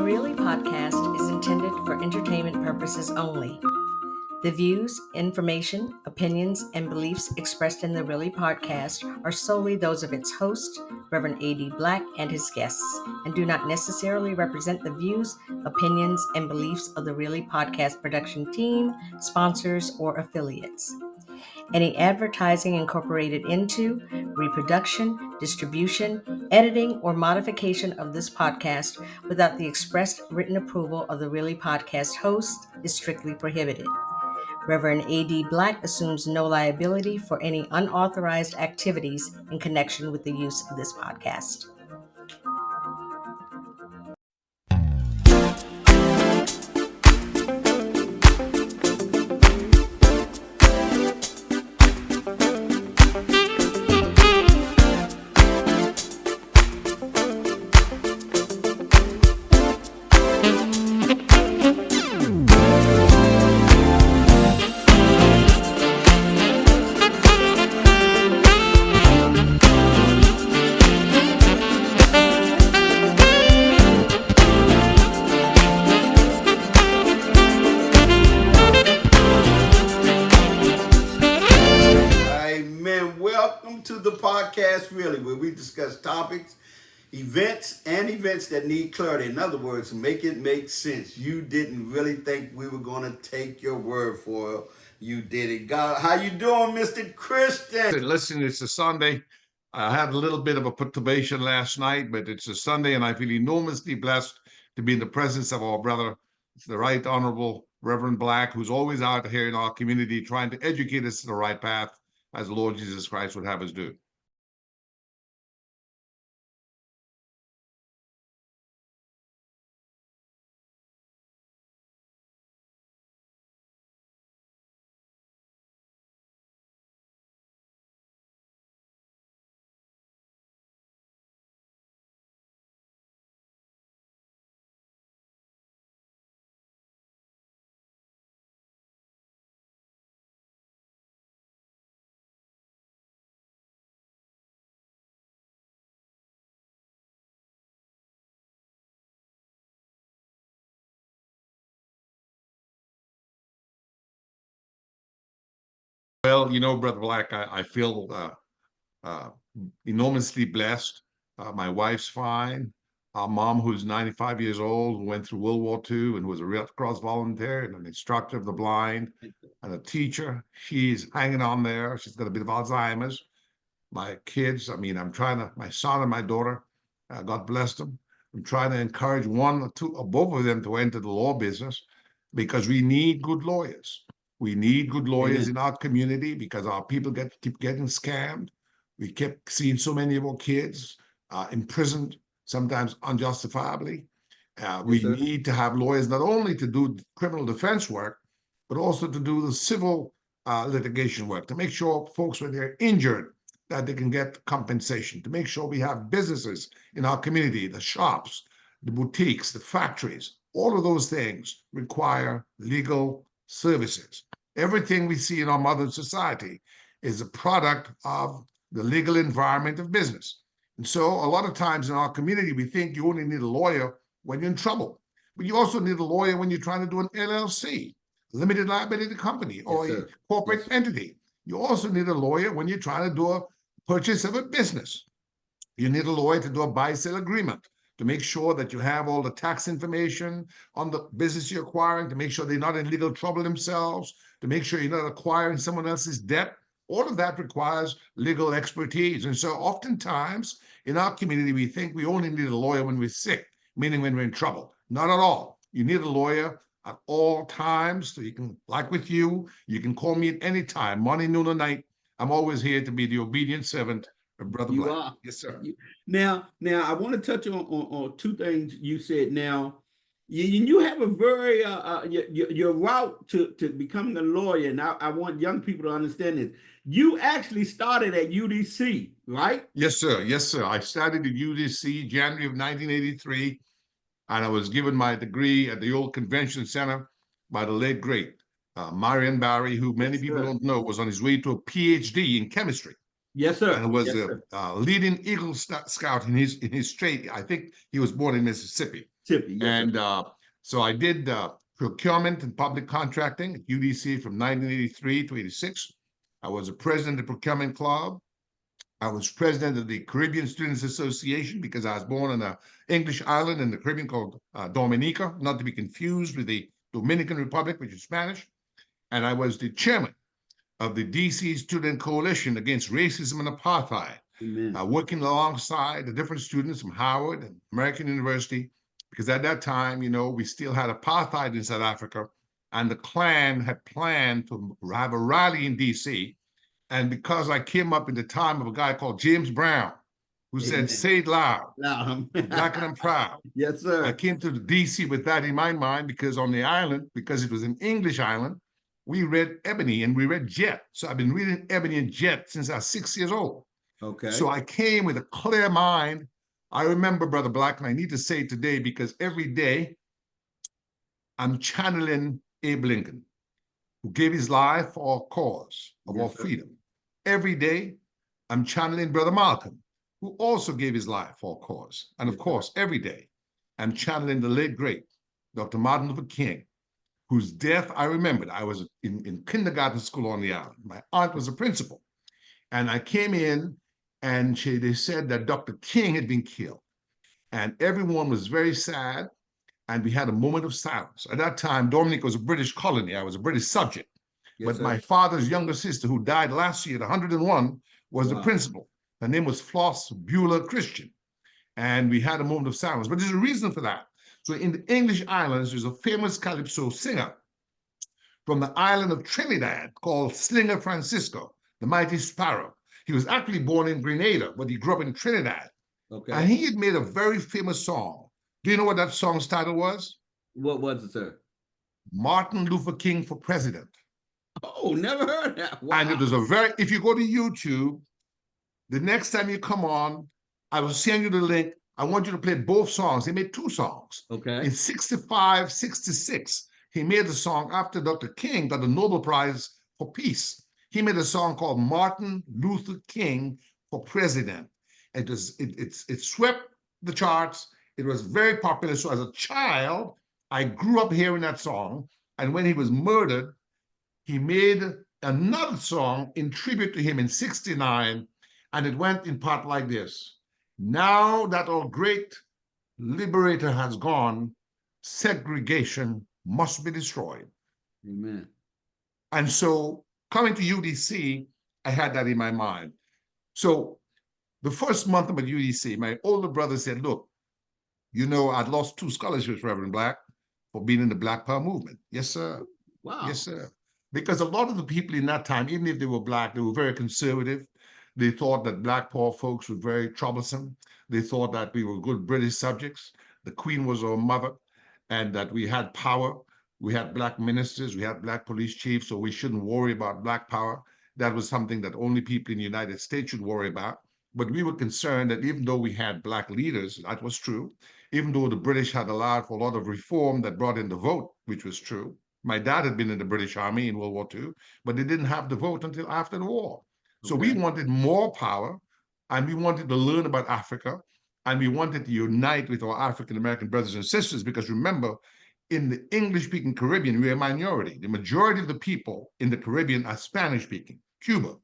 The Really podcast is intended for entertainment purposes only. The views, information, opinions, and beliefs expressed in the Really podcast are solely those of its host, Reverend A.D. Black, and his guests, and do not necessarily represent the views, opinions, and beliefs of the Really podcast production team, sponsors, or affiliates. Any advertising incorporated into, reproduction, distribution, editing, or modification of this podcast without the expressed written approval of the Really podcast host is strictly prohibited. Reverend A.D. Black assumes no liability for any unauthorized activities in connection with the use of this podcast. Really, where we discuss topics, events that need clarity. In other words, make it make sense. You didn't really think we were going to take your word for it. You did it. God, how you doing, Mr. Christian? Listen, it's a Sunday. I had a little bit of a perturbation last night, but it's a Sunday, and I feel enormously blessed to be in the presence of our brother, the Right Honorable Reverend Black, who's always out here in our community trying to educate us to the right path, as the Lord Jesus Christ would have us do. Well, Brother Black, I feel enormously blessed. My wife's fine. Our mom, who's 95 years old, who went through World War II and was a Red Cross volunteer and an instructor of the blind and a teacher, she's hanging on there. She's got a bit of Alzheimer's. My kids, my son and my daughter, God bless them. I'm trying to encourage one or two, or both of them to enter the law business because we need good lawyers. We need good lawyers in our community because our people keep getting scammed. We kept seeing so many of our kids imprisoned, sometimes unjustifiably. We need to have lawyers not only to do criminal defense work, but also to do the civil litigation work, to make sure folks, when they're injured, that they can get compensation, to make sure we have businesses in our community, the shops, the boutiques, the factories. All of those things require legal services. Everything we see in our modern society is a product of the legal environment of business. And so a lot of times in our community, we think you only need a lawyer when you're in trouble. But you also need a lawyer when you're trying to do an LLC, limited liability company, or a corporate entity. You also need a lawyer when you're trying to do a purchase of a business. You need a lawyer to do a buy-sell agreement, to make sure that you have all the tax information on the business you're acquiring, to make sure they're not in legal trouble themselves, to make sure you're not acquiring someone else's debt. All of that requires legal expertise. And so oftentimes in our community, we think we only need a lawyer when we're sick, meaning when we're in trouble. Not at all. You need a lawyer at all times. So you can, like with you can call me at any time, morning, noon, or night. I'm always here to be the obedient servant of Brother Black. Are. Yes, sir. Now, I want to touch on two things you said. Now, you have a very your route to becoming a lawyer, and I want young people to understand this. You actually started at UDC, right? Yes, sir. Yes, sir. I started at UDC January of 1983, and I was given my degree at the old convention center by the late great Marion Barry, who many people don't know was on his way to a PhD in chemistry. Yes, sir. And was a leading Eagle Scout in his state. I think he was born in Mississippi. Tippy, yes, And sir. so I did procurement and public contracting at UDC from 1983 to 86. I was a president of the procurement club. I was president of the Caribbean Students Association because I was born on an English island in the Caribbean called Dominica, not to be confused with the Dominican Republic, which is Spanish. And I was the chairman of the DC Student Coalition Against Racism and Apartheid, working alongside the different students from Howard and American University, because at that time, we still had apartheid in South Africa, and the Klan had planned to have a rally in DC. And because I came up in the time of a guy called James Brown, who said, "Say it loud, I'm black and I'm proud." Yes, sir. I came to the DC with that in my mind because on the island, because it was an English island, we read Ebony and we read Jet. So I've been reading Ebony and Jet since I was 6 years old. Okay. So I came with a clear mind. I remember Brother Black, and I need to say it today because every day I'm channeling Abe Lincoln, who gave his life for our cause of our freedom. Every day I'm channeling Brother Malcolm, who also gave his life for our cause. And of course, every day I'm channeling the late, great Dr. Martin Luther King, whose death I remembered. I was in kindergarten school on the island. My aunt was a principal. And I came in and they said that Dr. King had been killed. And everyone was very sad. And we had a moment of silence. At that time, Dominica was a British colony. I was a British subject. But my father's younger sister, who died last year at 101, was the principal. Her name was Gabriel Christian. And we had a moment of silence. But there's a reason for that. So in the English islands, there's a famous calypso singer from the island of Trinidad called Slinger Francisco, the Mighty Sparrow. He was actually born in Grenada, but he grew up in Trinidad. Okay. And he had made a very famous song. Do you know what that song's title was? What was it, sir? Martin Luther King for President. Oh, never heard that. Wow. And it was if you go to YouTube, the next time you come on, I will send you the link. I want you to play both songs. He made two songs. Okay. In 65, 66, he made a song after Dr. King got the Nobel Prize for Peace. He made a song called Martin Luther King for President. It swept the charts. It was very popular. So as a child, I grew up hearing that song. And when he was murdered, he made another song in tribute to him in 69. And it went in part like this. Now that our great liberator has gone, segregation must be destroyed. Amen. And so coming to UDC, I had that in my mind. So the first month I'm at UDC, my older brother said, look, I'd lost 2 scholarships, Reverend Black, for being in the Black Power movement. Yes, sir. Wow. Yes, sir. Because a lot of the people in that time, even if they were Black, they were very conservative. They thought that Black poor folks were very troublesome. They thought that we were good British subjects. The Queen was our mother, and that we had power. We had Black ministers, we had Black police chiefs, so we shouldn't worry about Black power. That was something that only people in the United States should worry about. But we were concerned that even though we had Black leaders, that was true. Even though the British had allowed for a lot of reform that brought in the vote, which was true. My dad had been in the British Army in World War II, but they didn't have the vote until after the war. So we wanted more power, and we wanted to learn about Africa, and we wanted to unite with our African-American brothers and sisters, because remember, in the English-speaking Caribbean, we're a minority. The majority of the people in the Caribbean are Spanish-speaking. Cuba,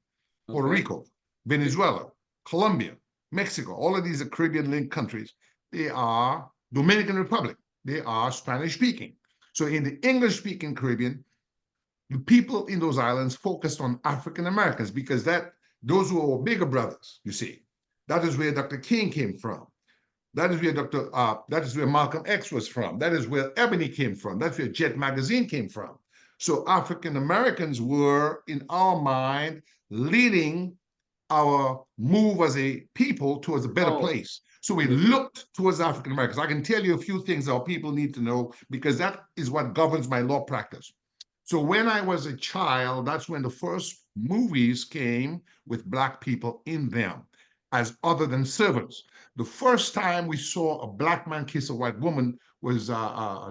Puerto Rico, Venezuela, Colombia, Mexico, all of these are Caribbean-linked countries. They are Dominican Republic. They are Spanish-speaking. So in the English-speaking Caribbean, the people in those islands focused on African Americans because those were our bigger brothers, you see. That is where Dr. King came from. That is where Malcolm X was from. That is where Ebony came from. That's where Jet Magazine came from. So African Americans were, in our mind, leading our move as a people towards a better place. So we looked towards African Americans. I can tell you a few things our people need to know because that is what governs my law practice. So when I was a child, that's when the first movies came with Black people in them, as other than servants. The first time we saw a Black man kiss a white woman was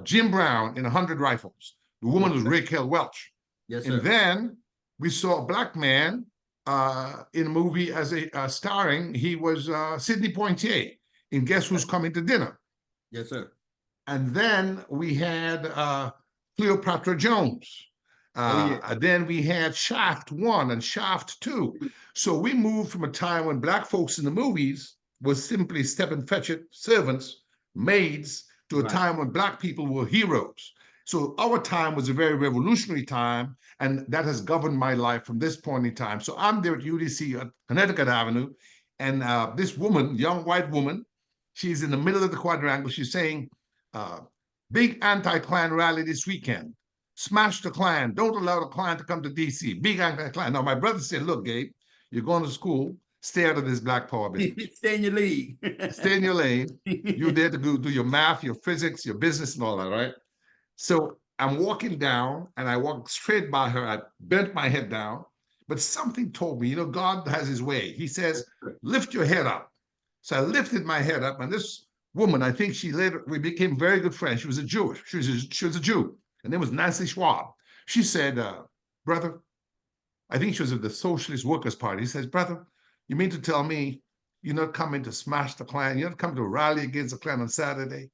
Jim Brown in 100 Rifles. The woman was Raquel Welch. Yes, sir. And then we saw a Black man in a movie as starring, he was Sidney Poitier in Guess Who's Coming to Dinner. Yes, sir. And then we had Cleopatra Jones. Oh yeah. And then we had Shaft 1 and Shaft 2. So we moved from a time when black folks in the movies was simply step and fetch it servants, maids, to a Right. time when black people were heroes. So our time was a very revolutionary time, and that has governed my life from this point in time. So I'm there at UDC at Connecticut Avenue, and this woman, young white woman, she's in the middle of the quadrangle. She's saying, uh, big anti-Klan rally this weekend. Smash the Klan. Don't allow the Klan to come to DC. Big anti-Klan. Now, my brother said, look, Gabe, you're going to school. Stay out of this black power business. Stay in your league. Stay in your lane. You're there to go do your math, your physics, your business, and all that, right? So I'm walking down, and I walked straight by her. I bent my head down, but something told me, God has his way. He says, lift your head up. So I lifted my head up, and this woman, I think we became very good friends. She was a Jewish. She was a Jew. Her name was Nancy Schwab. She said, brother, I think she was of the Socialist Workers' Party. He says, brother, you mean to tell me you're not coming to smash the Klan? You're not coming to rally against the Klan on Saturday?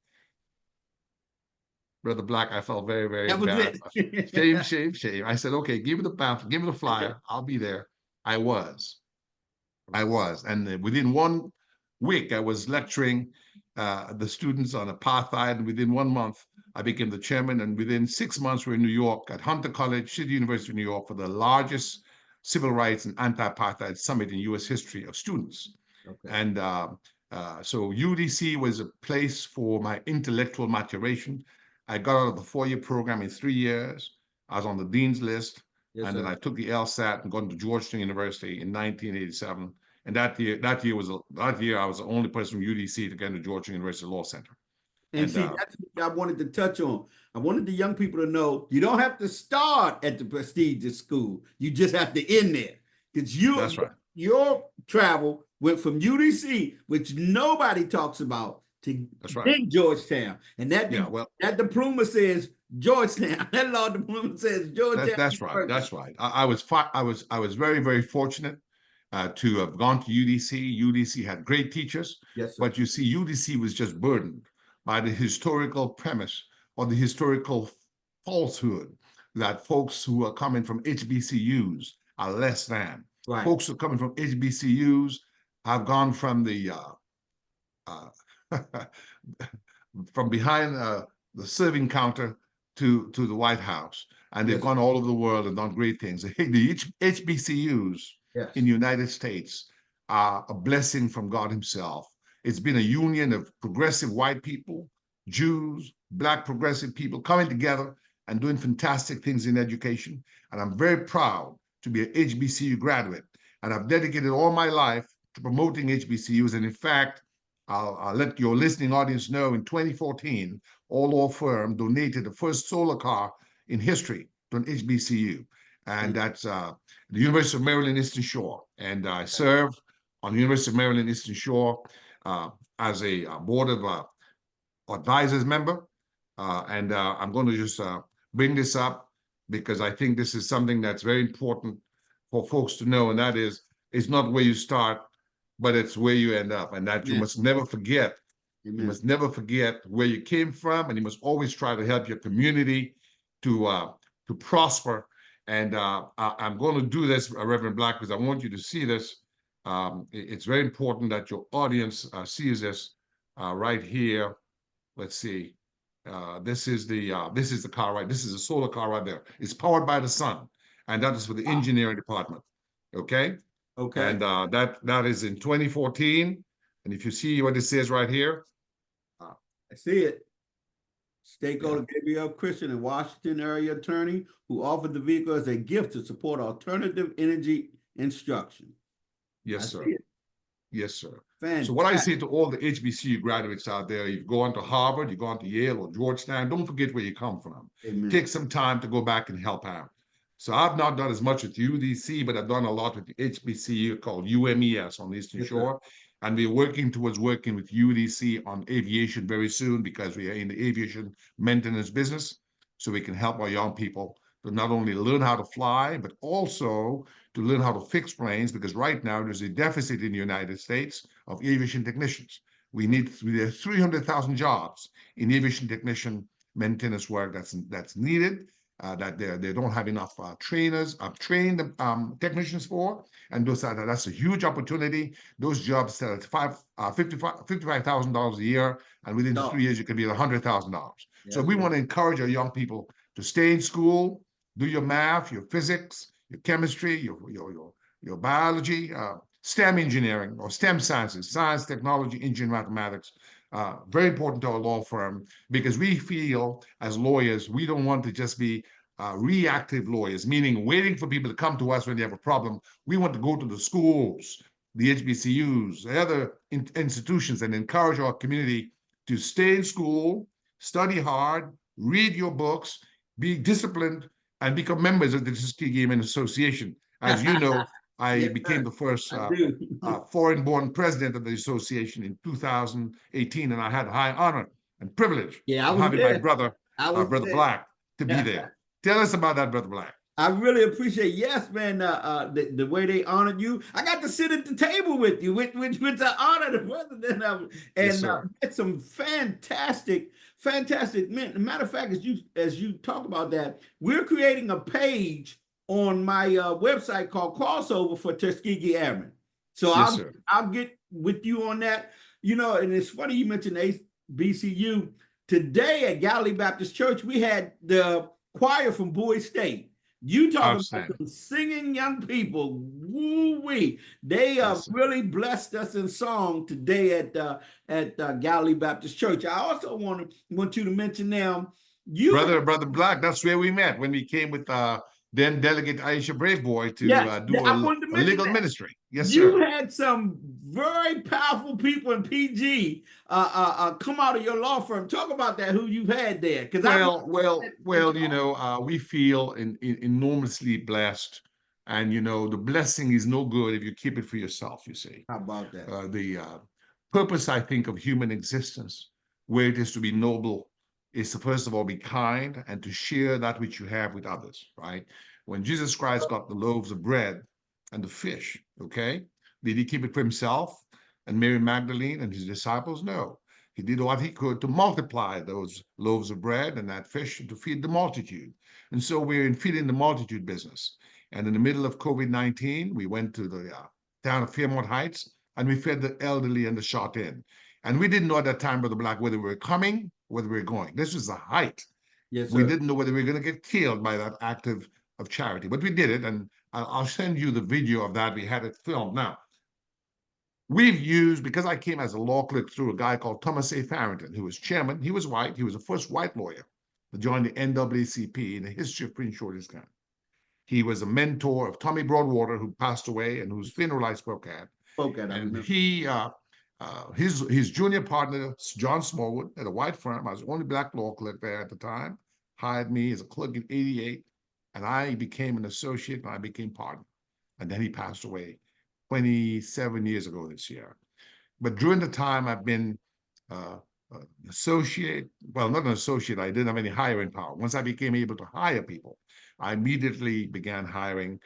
Brother Black, I felt very, very That was embarrassed. it. Shame, shame, shame. I said, okay, give me the pamphlet, give me the flyer. I'll be there. I was. And within 1 week, I was lecturing the students on apartheid. And within 1 month, I became the chairman. And within 6 months, we're in New York at Hunter College, City University of New York, for the largest civil rights and anti-apartheid summit in U.S. history of students. Okay. And so UDC was a place for my intellectual maturation. I got out of the 4-year program in 3 years. I was on the dean's list. Yes, and then I took the LSAT and got into Georgetown University in 1987. And that year I was the only person from UDC to get into Georgetown University Law Center. And see, that's what I wanted to touch on. I wanted the young people to know you don't have to start at the prestigious school. You just have to end there. Because that's right. Your travel went from UDC, which nobody talks about, to right. Georgetown. And that diploma says Georgetown. That law diploma says Georgetown. That's right. That's right. I was very, very fortunate to have gone to UDC. UDC had great teachers. Yes, sir. But you see, UDC was just burdened by the historical premise or the historical falsehood that folks who are coming from HBCUs are less than. Right. Folks who are coming from HBCUs have gone from the from behind the serving counter to the White House, and they've gone all over the world and done great things. The HBCUs in the United States are a blessing from God himself. It's been a union of progressive white people, Jews, Black progressive people coming together and doing fantastic things in education. And I'm very proud to be an HBCU graduate. And I've dedicated all my life to promoting HBCUs. And in fact, I'll let your listening audience know in 2014, All Law Firm donated the first solar car in history to an HBCU. And that's the University of Maryland Eastern Shore. And I serve on the University of Maryland Eastern Shore as a board of advisors member. And I'm going to just bring this up because I think this is something that's very important for folks to know. And that is, it's not where you start, but it's where you end up. And that you must never forget. Amen. You must never forget where you came from. And you must always try to help your community to prosper. And I'm going to do this, Reverend Black, because I want you to see this. It's very important that your audience sees this right here. Let's see. This is the car right. This is a solar car right there. It's powered by the sun, and that is for the engineering department. Okay. Okay. And that is in 2014. And if you see what it says right here, I see it. Stakeholder Gabriel Christian, a Washington area attorney who offered the vehicle as a gift to support alternative energy instruction. Yes, sir. Yes, sir. Fantastic. So what I say to all the HBCU graduates out there, you go on to Harvard, you go on to Yale or Georgetown, don't forget where you come from. Amen. Take some time to go back and help out. So I've not done as much with UDC, but I've done a lot with the HBCU called UMES on the Eastern Shore. And we're working towards working with UDC on aviation very soon because we are in the aviation maintenance business. So we can help our young people to not only learn how to fly, but also to learn how to fix planes, because right now there's a deficit in the United States of aviation technicians. There's 300,000 jobs in aviation technician maintenance work that's needed. That they don't have enough trained technicians for, and that's a huge opportunity. Those jobs sell at $55,000 a year, and within No. 3 years you can be at $100,000. So Yes, we right. want to encourage our young people to stay in school, do your math, your physics, your chemistry, your biology, STEM engineering or STEM sciences, science, technology, engineering, mathematics. Very important to our law firm because we feel as lawyers, we don't want to just be reactive lawyers, meaning waiting for people to come to us when they have a problem. We want to go to the schools, the HBCUs, the other institutions, and encourage our community to stay in school, study hard, read your books, be disciplined, and become members of the Tuskegee Airmen Association. As you know, I Yes, became sir. the first I do. foreign-born president of the association in 2018, and I had the high honor and privilege Yeah, I of was having my there. brother, I was Brother there. Black, to be there. Tell us about that, Brother Black. I really appreciate, yes, man, the way they honored you. I got to sit at the table with you, which I honored the president of, Yes, and sir. met some fantastic men. Matter of fact, as you talk about that, we're creating a page on my website called Crossover for Tuskegee Airmen. So Yes, sir. I'll get with you on that. And it's funny you mentioned HBCU. Today at Galilee Baptist Church, we had the choir from Bowie State. You talking about Outstanding. some singing young people? Woo wee! They Yes, sir. really blessed us in song today at Galilee Baptist Church. I also want you to mention now. Brother Black, that's where we met when we came with then Delegate Aisha Braveboy to Yes, do I wanted to a mention legal that. ministry. Yes, You sir. had some very powerful people in PG come out of your law firm. Talk about that. Who you've had there? Because I We feel enormously blessed, and the blessing is no good if you keep it for yourself. You see, how about that? the purpose, I think, of human existence, where it is to be noble, is to first of all be kind and to share that which you have with others. Right? When Jesus Christ got the loaves of bread and the fish, okay, did he keep it for himself and Mary Magdalene and his disciples? No. He did what he could to multiply those loaves of bread and that fish to feed the multitude. And so we're in feeding the multitude business. And in the middle of COVID-19, we went to the town of Fairmont Heights and we fed the elderly and the shut in. And we didn't know at that time, Brother Black, whether we were coming, whether we were going. This was the height. Yes, We sir. didn't know whether we were going to get killed by that act of charity, but we did it. And I'll send you the video of that. We had it filmed. Now, we've used, because I came as a law clerk through a guy called Thomas A. Farrington, who was chairman. He was white. He was the first white lawyer to join the NAACP in the history of Prince George's County. He was a mentor of Tommy Broadwater, who passed away and whose funeral I spoke at. And his junior partner, John Smallwood, at a white firm, I was the only black law clerk there at the time, hired me as a clerk in '88, and I became an associate and I became partner. And then he passed away 27 years ago this year. But during the time I've been associate, well, not an associate, I didn't have any hiring power. Once I became able to hire people, I immediately began hiring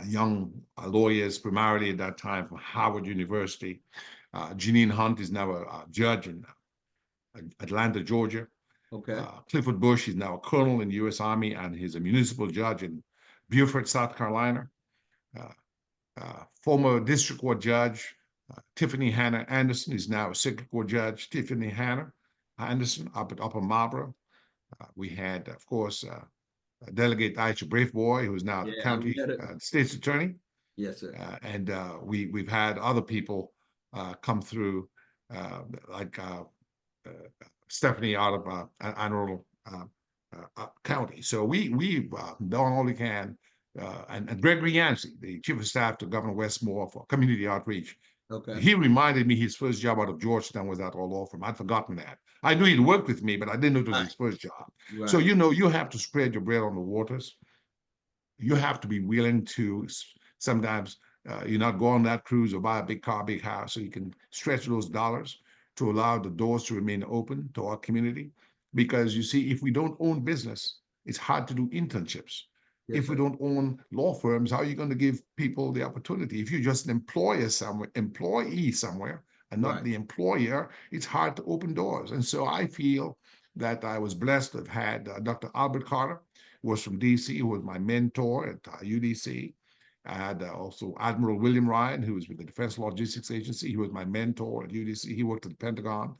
young lawyers, primarily at that time from Howard University. Janine Hunt is now a judge in Atlanta, Georgia. Okay. Clifford Bush is now a colonel in the U.S. Army, and he's a municipal judge in Beaufort, South Carolina. Former district court judge Tiffany Hannah Anderson is now a circuit court judge. Tiffany Hannah Anderson up at Upper Marlboro. We had, of course, Delegate Aisha Braveboy, who is now the county state's attorney. Yes, sir. And we've had other people come through, like Stephanie out of Anne Arundel County. So we've done all we can. And Gregory Yancey, the chief of staff to Governor Westmore for community outreach. Okay. He reminded me his first job out of Georgetown was at our law firm. I'd forgotten that. I knew he'd worked with me, but I didn't know it was his first job. Right. So, you have to spread your bread on the waters. You have to be willing to sometimes, not go on that cruise or buy a big car, big house, so you can stretch those dollars to allow the doors to remain open to our community. Because you see, if we don't own business, it's hard to do internships. Yes, if we sir. don't own law firms, how are you going to give people the opportunity? If you're just an employee somewhere, and not Right. the employer, it's hard to open doors. And so I feel that I was blessed to have had Dr. Albert Carter, who was from DC, who was my mentor at UDC. I had also Admiral William Ryan, who was with the Defense Logistics Agency. He was my mentor at UDC. He worked at the Pentagon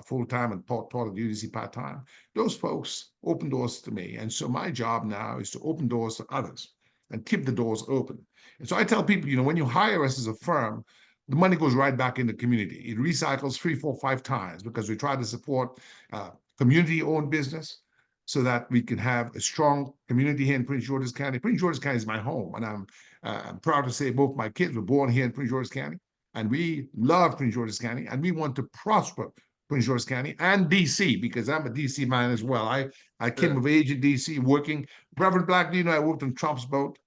full-time and taught at UDC part-time. Those folks opened doors to me. And so my job now is to open doors to others and keep the doors open. And so I tell people, when you hire us as a firm, the money goes right back in the community. It recycles 3, 4, 5 times because we try to support community-owned business so that we can have a strong community here in Prince George's County. Prince George's County is my home, and I'm proud to say both my kids were born here in Prince George's County, and we love Prince George's County, and we want to prosper Prince George's County and DC, because I'm a DC man as well. I came of age in DC working. Reverend Black, do you know I worked on Trump's boat?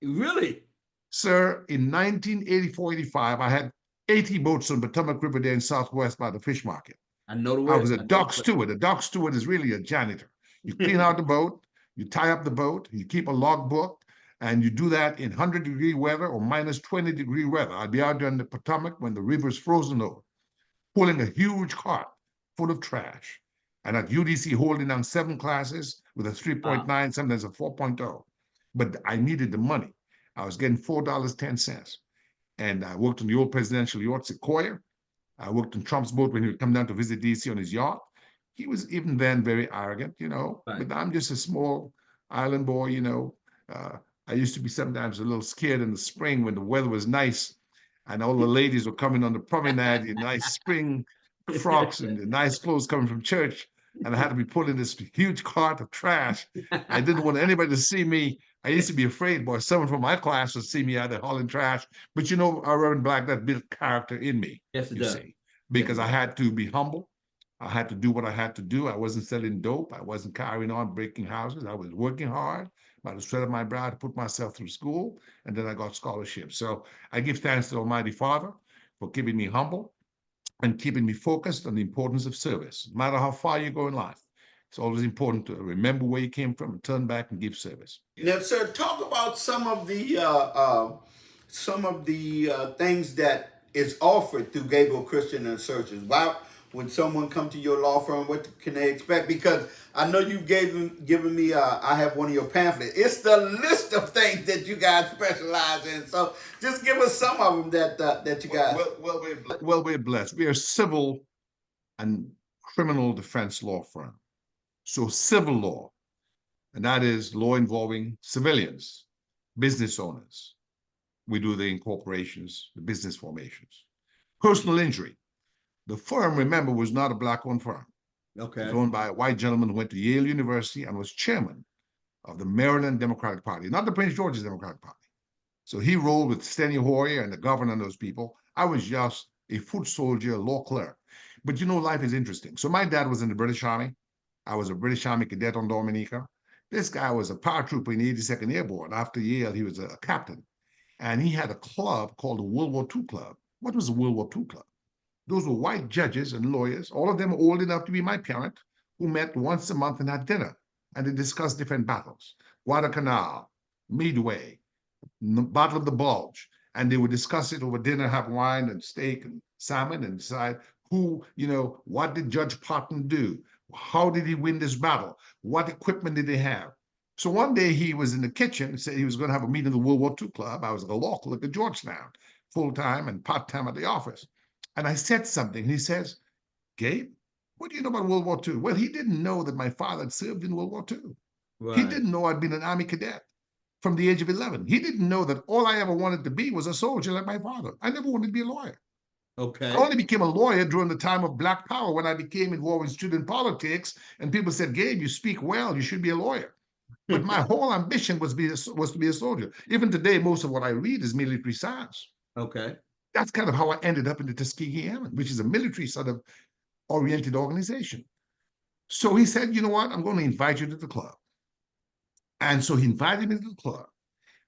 Really? Sir, in 1984, 85, I had 80 boats on Potomac River there in Southwest by the fish market. I know the I way. was a dock steward. A dock steward is really a janitor. You clean out the boat, you tie up the boat, you keep a log book, and you do that in 100-degree weather or minus 20-degree weather. I'd be out there in the Potomac when the river's frozen over, pulling a huge cart full of trash. And at UDC, holding down 7 classes with a 3.9, sometimes a 4.0. But I needed the money. I was getting $4.10. And I worked on the old presidential yacht, Sequoia. I worked on Trump's boat when he would come down to visit DC on his yacht. He was even then very arrogant, Right. but I'm just a small island boy, I used to be sometimes a little scared in the spring when the weather was nice and all the ladies were coming on the promenade in nice spring frocks and nice clothes coming from church. And I had to be pulling this huge cart of trash. I didn't want anybody to see me. I used to be afraid, boy, someone from my class would see me out there hauling trash. But Reverend Black, that built character in me, Yes, it you does. see, because I had to be humble. I had to do what I had to do. I wasn't selling dope. I wasn't carrying on breaking houses. I was working hard by the sweat of my brow to put myself through school, and then I got scholarships. So I give thanks to the Almighty Father for keeping me humble and keeping me focused on the importance of service. No matter how far you go in life, it's always important to remember where you came from and turn back and give service. Now, sir, talk about some of the things that is offered through Gabriel Christian and Associates. Why, when someone come to your law firm, what can they expect? Because I know you've given me. I have one of your pamphlets. It's the list of things that you guys specialize in. So just give us some of them that you guys. Well, we're blessed. We are civil and criminal defense law firm. So civil law, and that is law involving civilians, business owners. We do the incorporations, the business formations. Personal injury. The firm, remember, was not a Black-owned firm. Okay. It was owned by a white gentleman who went to Yale University and was chairman of the Maryland Democratic Party, not the Prince George's Democratic Party. So he rolled with Steny Hoyer and the governor and those people. I was just a foot soldier, law clerk. But life is interesting. So my dad was in the British Army. I was a British Army cadet on Dominica. This guy was a paratrooper in the 82nd Airborne. After Yale, he was a captain. And he had a club called the World War II Club. What was the World War II Club? Those were white judges and lawyers, all of them old enough to be my parent, who met once a month and had dinner. And they discussed different battles. Guadalcanal, Midway, Battle of the Bulge. And they would discuss it over dinner, have wine and steak and salmon, and decide what did Judge Patton do? How did he win this battle? What equipment did they have? So one day he was in the kitchen and said he was going to have a meeting of the World War II Club. I was a law clerk at Georgetown, full-time and part-time at the office. And I said something. And he says, Gabe, what do you know about World War II? Well, he didn't know that my father had served in World War II. Right. He didn't know I'd been an Army cadet from the age of 11. He didn't know that all I ever wanted to be was a soldier like my father. I never wanted to be a lawyer. Okay. I only became a lawyer during the time of Black Power when I became involved in student politics, and people said, Gabe, you speak well, you should be a lawyer. But my whole ambition was to be a soldier. Even today, most of what I read is military science. Okay. That's kind of how I ended up in the Tuskegee Airmen, which is a military sort of oriented organization. So he said, you know what, I'm going to invite you to the club. And so he invited me to the club.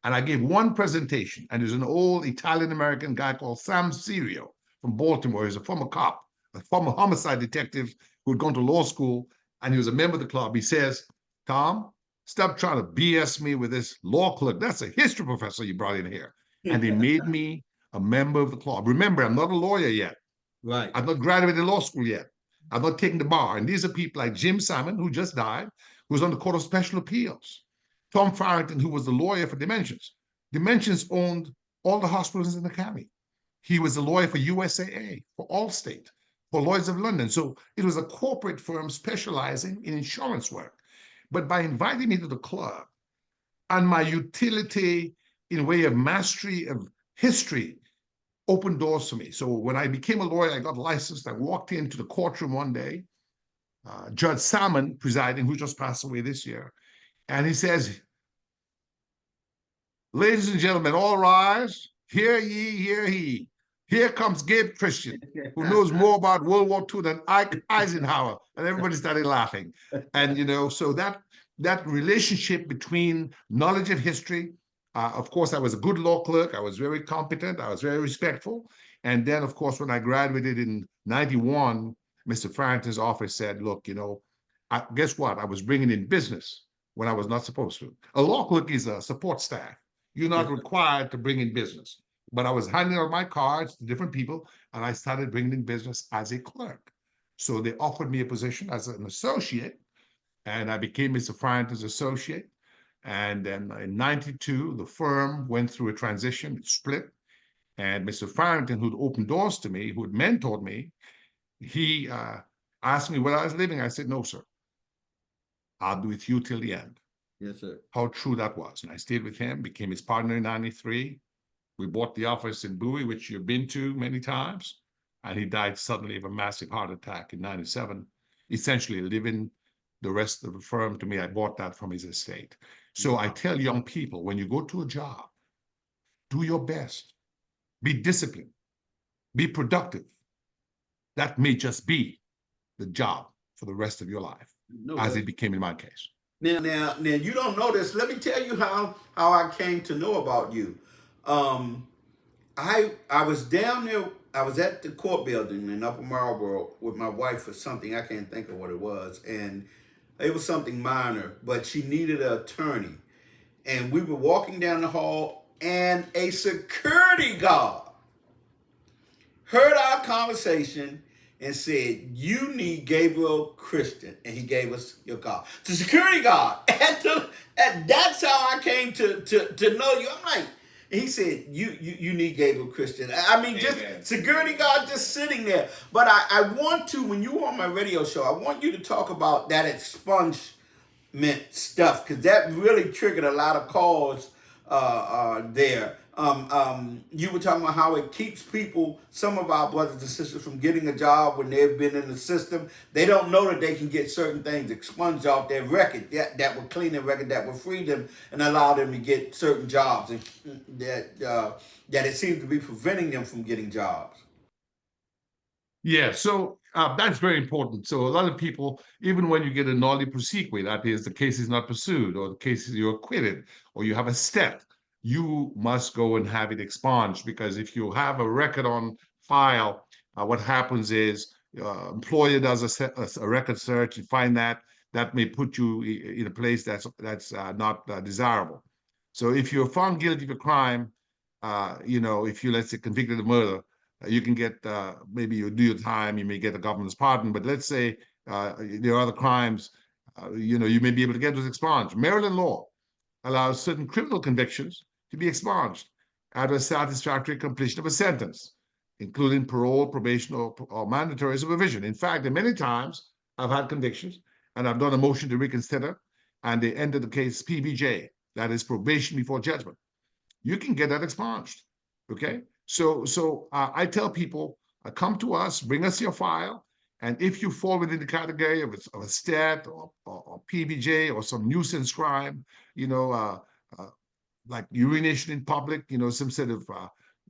And I gave one presentation, and there's an old Italian-American guy called Sam Serio from Baltimore. He's a former cop, a former homicide detective who had gone to law school, and he was a member of the club. He says, Tom, stop trying to BS me with this law clerk. That's a history professor you brought in here. And they made me a member of the club. Remember, I'm not a lawyer yet. Right. I've not graduated law school yet. I've not taken the bar. And these are people like Jim Salmon, who just died, who was on the Court of Special Appeals. Tom Farrington, who was the lawyer for Dimensions. Dimensions owned all the hospitals in the county. He was the lawyer for USAA, for Allstate, for Lloyd's of London. So it was a corporate firm specializing in insurance work. But by inviting me to the club and my utility in way of mastery of history opened doors for me. So when I became a lawyer, I got licensed. I walked into the courtroom one day, Judge Salmon presiding, who just passed away this year, and he says, "Ladies and gentlemen, all rise. Hear ye, hear he. Here comes Gabe Christian, who knows more about World War II than Ike Eisenhower." And everybody started laughing. And, so that relationship between knowledge of history, of course, I was a good law clerk. I was very competent. I was very respectful. And then, of course, when I graduated in 91, Mr. Farrington's office said, "Look, guess what? I was bringing in business when I was not supposed to." A law clerk is a support staff. You're not required to bring in business. But I was handing out my cards to different people, and I started bringing in business as a clerk. So they offered me a position as an associate, and I became Mr. Farrington's associate. And then in 92, the firm went through a transition, it split. And Mr. Farrington, who'd opened doors to me, who had mentored me, he asked me where I was living. I said, "No, sir. I'll be with you till the end." Yes, sir. How true that was. And I stayed with him, became his partner in 93. We bought the office in Bowie, which you've been to many times. And he died suddenly of a massive heart attack in 97, essentially living the rest of the firm to me. I bought that from his estate. So I tell young people, when you go to a job, do your best, be disciplined, be productive. That may just be the job for the rest of your life, as it became in my case. Now, you don't know this. Let me tell you how I came to know about you. I was down there. I was at the court building in Upper Marlboro with my wife for something. I can't think of what it was, and it was something minor, but she needed an attorney. And we were walking down the hall, and a security guard heard our conversation and said, "You need Gabriel Christian," and he gave us your card. The security guard, and that's how I came to know you. I'm like, and he said, "You need Gabriel Christian." I mean, just security guard just sitting there. But I want to, when you were on my radio show, I want you to talk about that expungement stuff, because that really triggered a lot of calls there. You were talking about how it keeps people, some of our brothers and sisters, from getting a job when they've been in the system. They don't know that they can get certain things expunged off their record that would clean their record, that would free them and allow them to get certain jobs, and that it seems to be preventing them from getting jobs. Yeah, so that's very important. So a lot of people, even when you get a nolli prosequi, that is, the case is not pursued, or the case is you're acquitted, or you have a step, you must go and have it expunged, because if you have a record on file, what happens is employer does a record search and find that may put you in a place that's not desirable. So if you're found guilty of a crime, if you, let's say, convicted of murder, you can get, maybe you do your time, you may get a government's pardon, but let's say there are other crimes, you may be able to get those expunged. Maryland law allows certain criminal convictions to be expunged at a satisfactory completion of a sentence, including parole, probation, or mandatory supervision. In fact, many times I've had convictions and I've done a motion to reconsider, and they ended the case PBJ, that is probation before judgment. You can get that expunged, okay? So I tell people, come to us, bring us your file, and if you fall within the category of a stat or PBJ or some nuisance crime, like urination in public, some sort of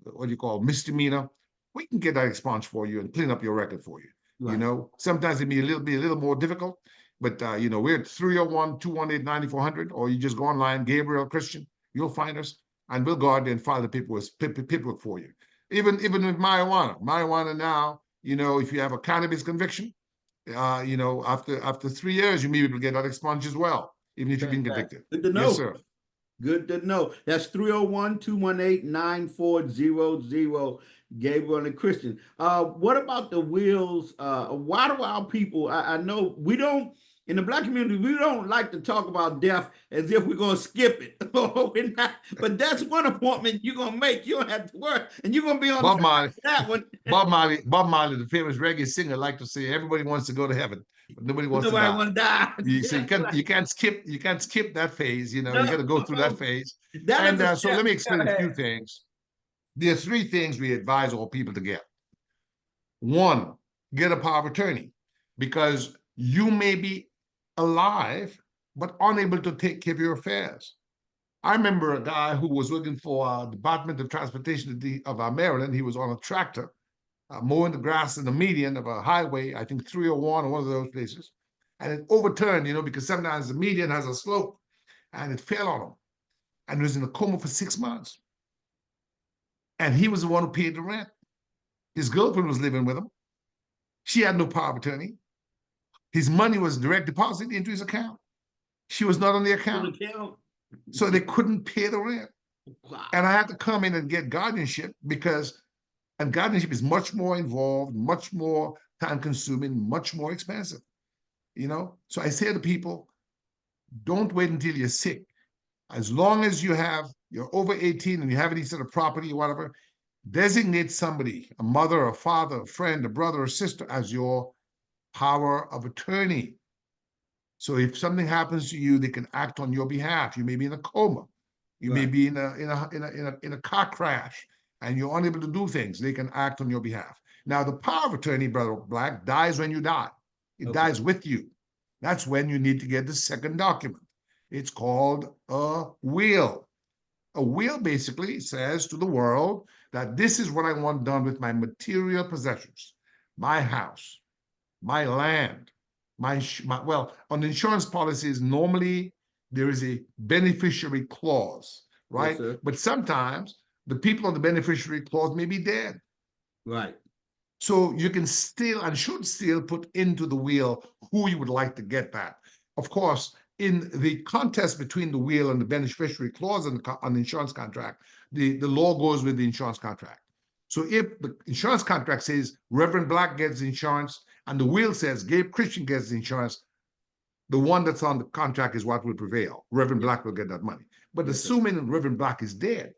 what do you call misdemeanor, we can get that expunged for you and clean up your record for you. Right. Sometimes it may be a little more difficult, but we're at 301-218-9400, or you just go online, Gabriel Christian, you'll find us, and we'll go out there and file the paperwork for you. Even with marijuana now, if you have a cannabis conviction, after 3 years, you may be able to get that expunged as well, even if you've been convicted. Good to know. Yes, sir. Good to know. That's 301-218-9400. Gabriel and Christian. What about the wills? Why do our people, I know we don't, in the Black community, we don't like to talk about death as if we're going to skip it. We're not, but that's one appointment you're going to make. You don't have to worry. And you're going to be on Bob time Marley, for that one. Bob Marley, the famous reggae singer, liked to say everybody wants to go to heaven, but nobody wants to Nobody die. want to die. So you can't skip that phase. You No. got to go through that phase. That And is a so step let me you explain gotta a few have. things. There are three things we advise all people to get. One, get a power of attorney, because you may be alive but unable to take care of your affairs. I remember a guy who was working for Department of Transportation of Maryland. He was on a tractor mowing the grass in the median of a highway, I think 301 or one of those places, and it overturned, because sometimes the median has a slope, and it fell on him, and he was in a coma for 6 months. And he was the one who paid the rent. His girlfriend was living with him. She had no power of attorney. His money was direct deposited into his account. She was not on the account. So they couldn't pay the rent. Wow. And I had to come in and get guardianship and guardianship is much more involved, much more time consuming, much more expensive. So I say to people, don't wait until you're sick. As long as you're over 18 and you have any sort of property or whatever, designate somebody, a mother, a father, a friend, a brother, or sister, as your power of attorney. So if something happens to you, they can act on your behalf. You may be in a coma. You may be in a car crash, and you're unable to do things. They can act on your behalf. Now, the power of attorney, Brother Black, dies when you die. It dies with you. That's when you need to get the second document. It's called a will. A will basically says to the world that this is what I want done with my material possessions, my house, my land, well, on insurance policies, normally there is a beneficiary clause, right? Yes, but sometimes the people on the beneficiary clause may be dead. Right. So you can still and should still put into the will who you would like to get that. Of course, in the contest between the will and the beneficiary clause on the insurance contract, the law goes with the insurance contract. So if the insurance contract says Reverend Black gets insurance and the will says Gabe Christian gets insurance, the one that's on the contract is what will prevail. Reverend Black will get that money. But assuming Reverend Black is dead,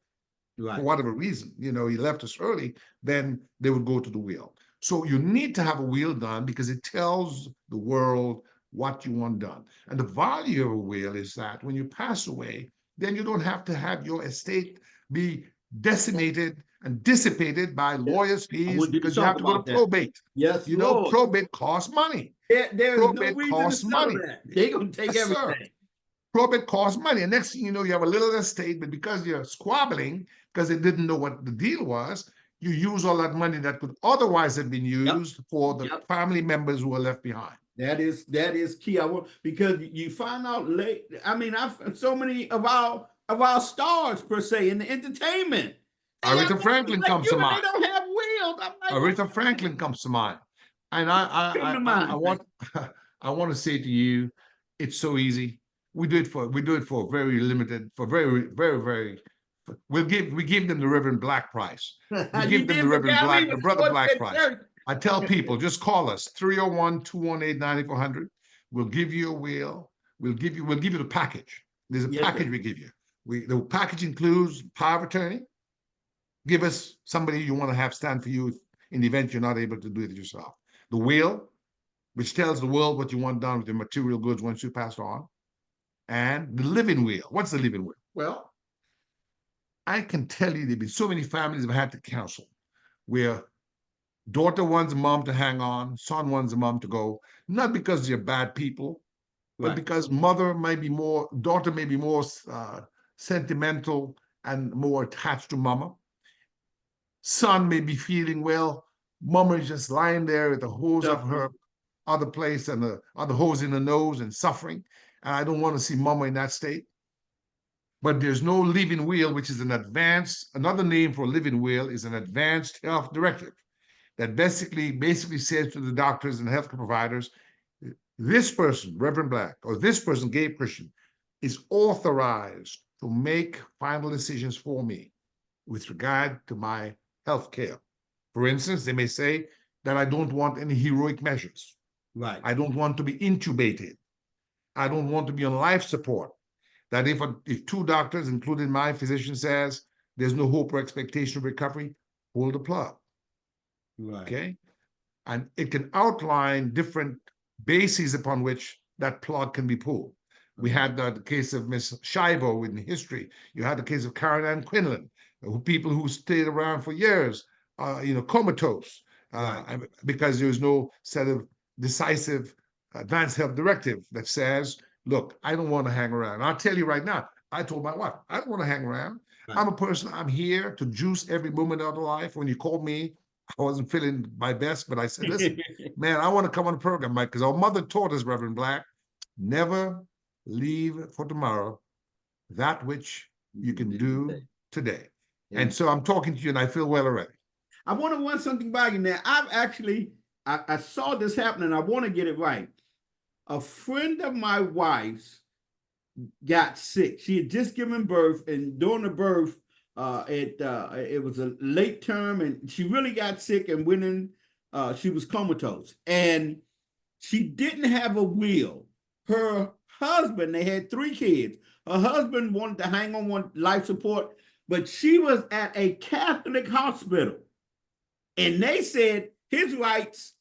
for whatever reason, he left us early, then they would go to the will. So you need to have a will done because it tells the world what you want done. And the value of a will is that when you pass away, then you don't have to have your estate be decimated and dissipated by lawyers' fees because you have to go to probate. Yes, probate costs money. There's no reason to settle that. They're going to take everything. Sir. Probate costs money. And next thing you know, you have a little estate, but because you're squabbling, because they didn't know what the deal was, you use all that money that could otherwise have been used for the family members who were left behind. That is key. Because you find out late. I mean, I've so many of our stars per se in the entertainment. Aretha Franklin comes to mind. They don't have wills. Aretha Franklin comes to mind. And I want to say to you, it's so easy. We do it for very limited, for very, very, very. We give them the Reverend Black price. We give them the Reverend Black, the Brother Black price. I tell people, just call us 301-218-9400. We'll give you a will. We'll give you the package. There's a package we give you. The package includes power of attorney. Give us somebody you want to have stand for you in the event you're not able to do it yourself. The will, which tells the world what you want done with your material goods once you pass on. And the living will. What's the living will? Well, I can tell you there have been so many families have had to counsel where daughter wants mom to hang on, son wants mom to go, not because they're bad people, but because daughter may be more sentimental and more attached to mama. Son may be feeling, well, mama is just lying there with the hose of her other place and the other hose in the nose and suffering. And I don't want to see mama in that state. But there's no living will, which is another name for a living will is an advanced health directive that basically says to the doctors and healthcare providers, this person, Reverend Black, or this person, Gabe Christian, is authorized to make final decisions for me with regard to my health care. For instance, they may say that I don't want any heroic measures. Right. I don't want to be intubated. I don't want to be on life support. That if two doctors, including my physician, says there's no hope or expectation of recovery, pull the plug. Right. Okay? And it can outline different bases upon which that plug can be pulled. We had the case of Miss Shivo in history. You had the case of Karen Ann Quinlan, people who stayed around for years, comatose, because there was no set of decisive advanced health directive that says, look, I don't want to hang around. I'll tell you right now, I told my wife, I don't want to hang around. Right. I'm a person, I'm here to juice every moment of life. When you called me, I wasn't feeling my best, but I said, listen, man, I want to come on the program, Mike, because our mother taught us, Reverend Black, never leave for tomorrow that which you can do today. And so I'm talking to you and I feel well already. I want to run something by you now. I saw this happen and I want to get it right. A friend of my wife's got sick. She had just given birth, and during the birth, it was a late term, and she really got sick and went in. She was comatose, and she didn't have a will. Her husband, they had 3 kids. Her husband wanted to hang on life support, but she was at a Catholic hospital, and they said his rights,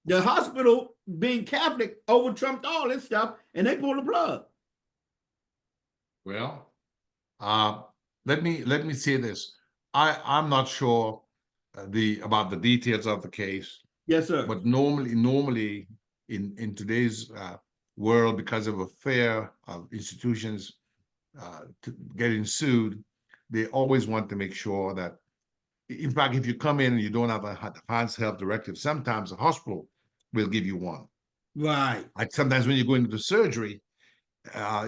the hospital being Catholic, over trumped all this stuff, and they pulled the plug. Well, let me say this. I'm not sure about the details of the case. Yes, sir. But normally in today's world, because of a fear of institutions getting sued, they always want to make sure that, in fact, if you come in and you don't have a advanced health directive, sometimes the hospital will give you one. Right. Like sometimes when you go into the surgery,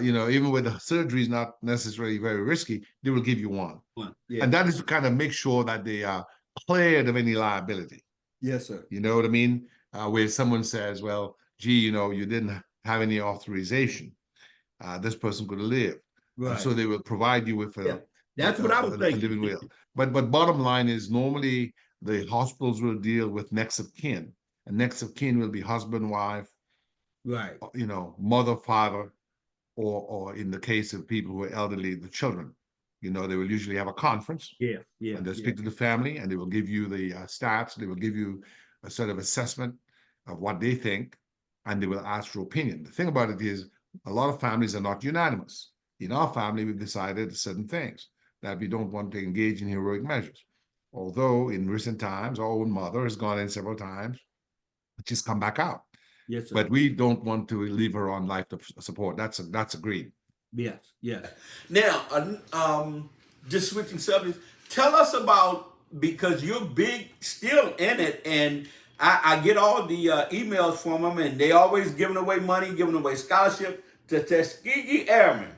even when the surgery is not necessarily very risky, they will give you one. Yeah. And that is to kind of make sure that they are cleared of any liability. Yes, sir. You know what I mean? Where someone says, well, gee, you didn't have any authorization. This person could have lived. Right. So they will provide you with That's what I was a thinking. living will. But bottom line is normally the hospitals will deal with next of kin. And next of kin will be husband, wife, right, mother, father, or in the case of people who are elderly, the children. They will usually have a conference. Yeah. And they'll speak to the family, and they will give you the stats. They will give you a sort of assessment of what they think, and they will ask for opinion. The thing about it is, a lot of families are not unanimous. In our family, we've decided certain things, that we don't want to engage in heroic measures. Although in recent times, our own mother has gone in several times, but she's come back out. Yes, sir. But we don't want to leave her on life support. That's agreed. Yes. Now, just switching subjects, tell us about, because you're big still in it, and I get all the emails from them, and they always giving away money, giving away scholarship to Tuskegee Airmen.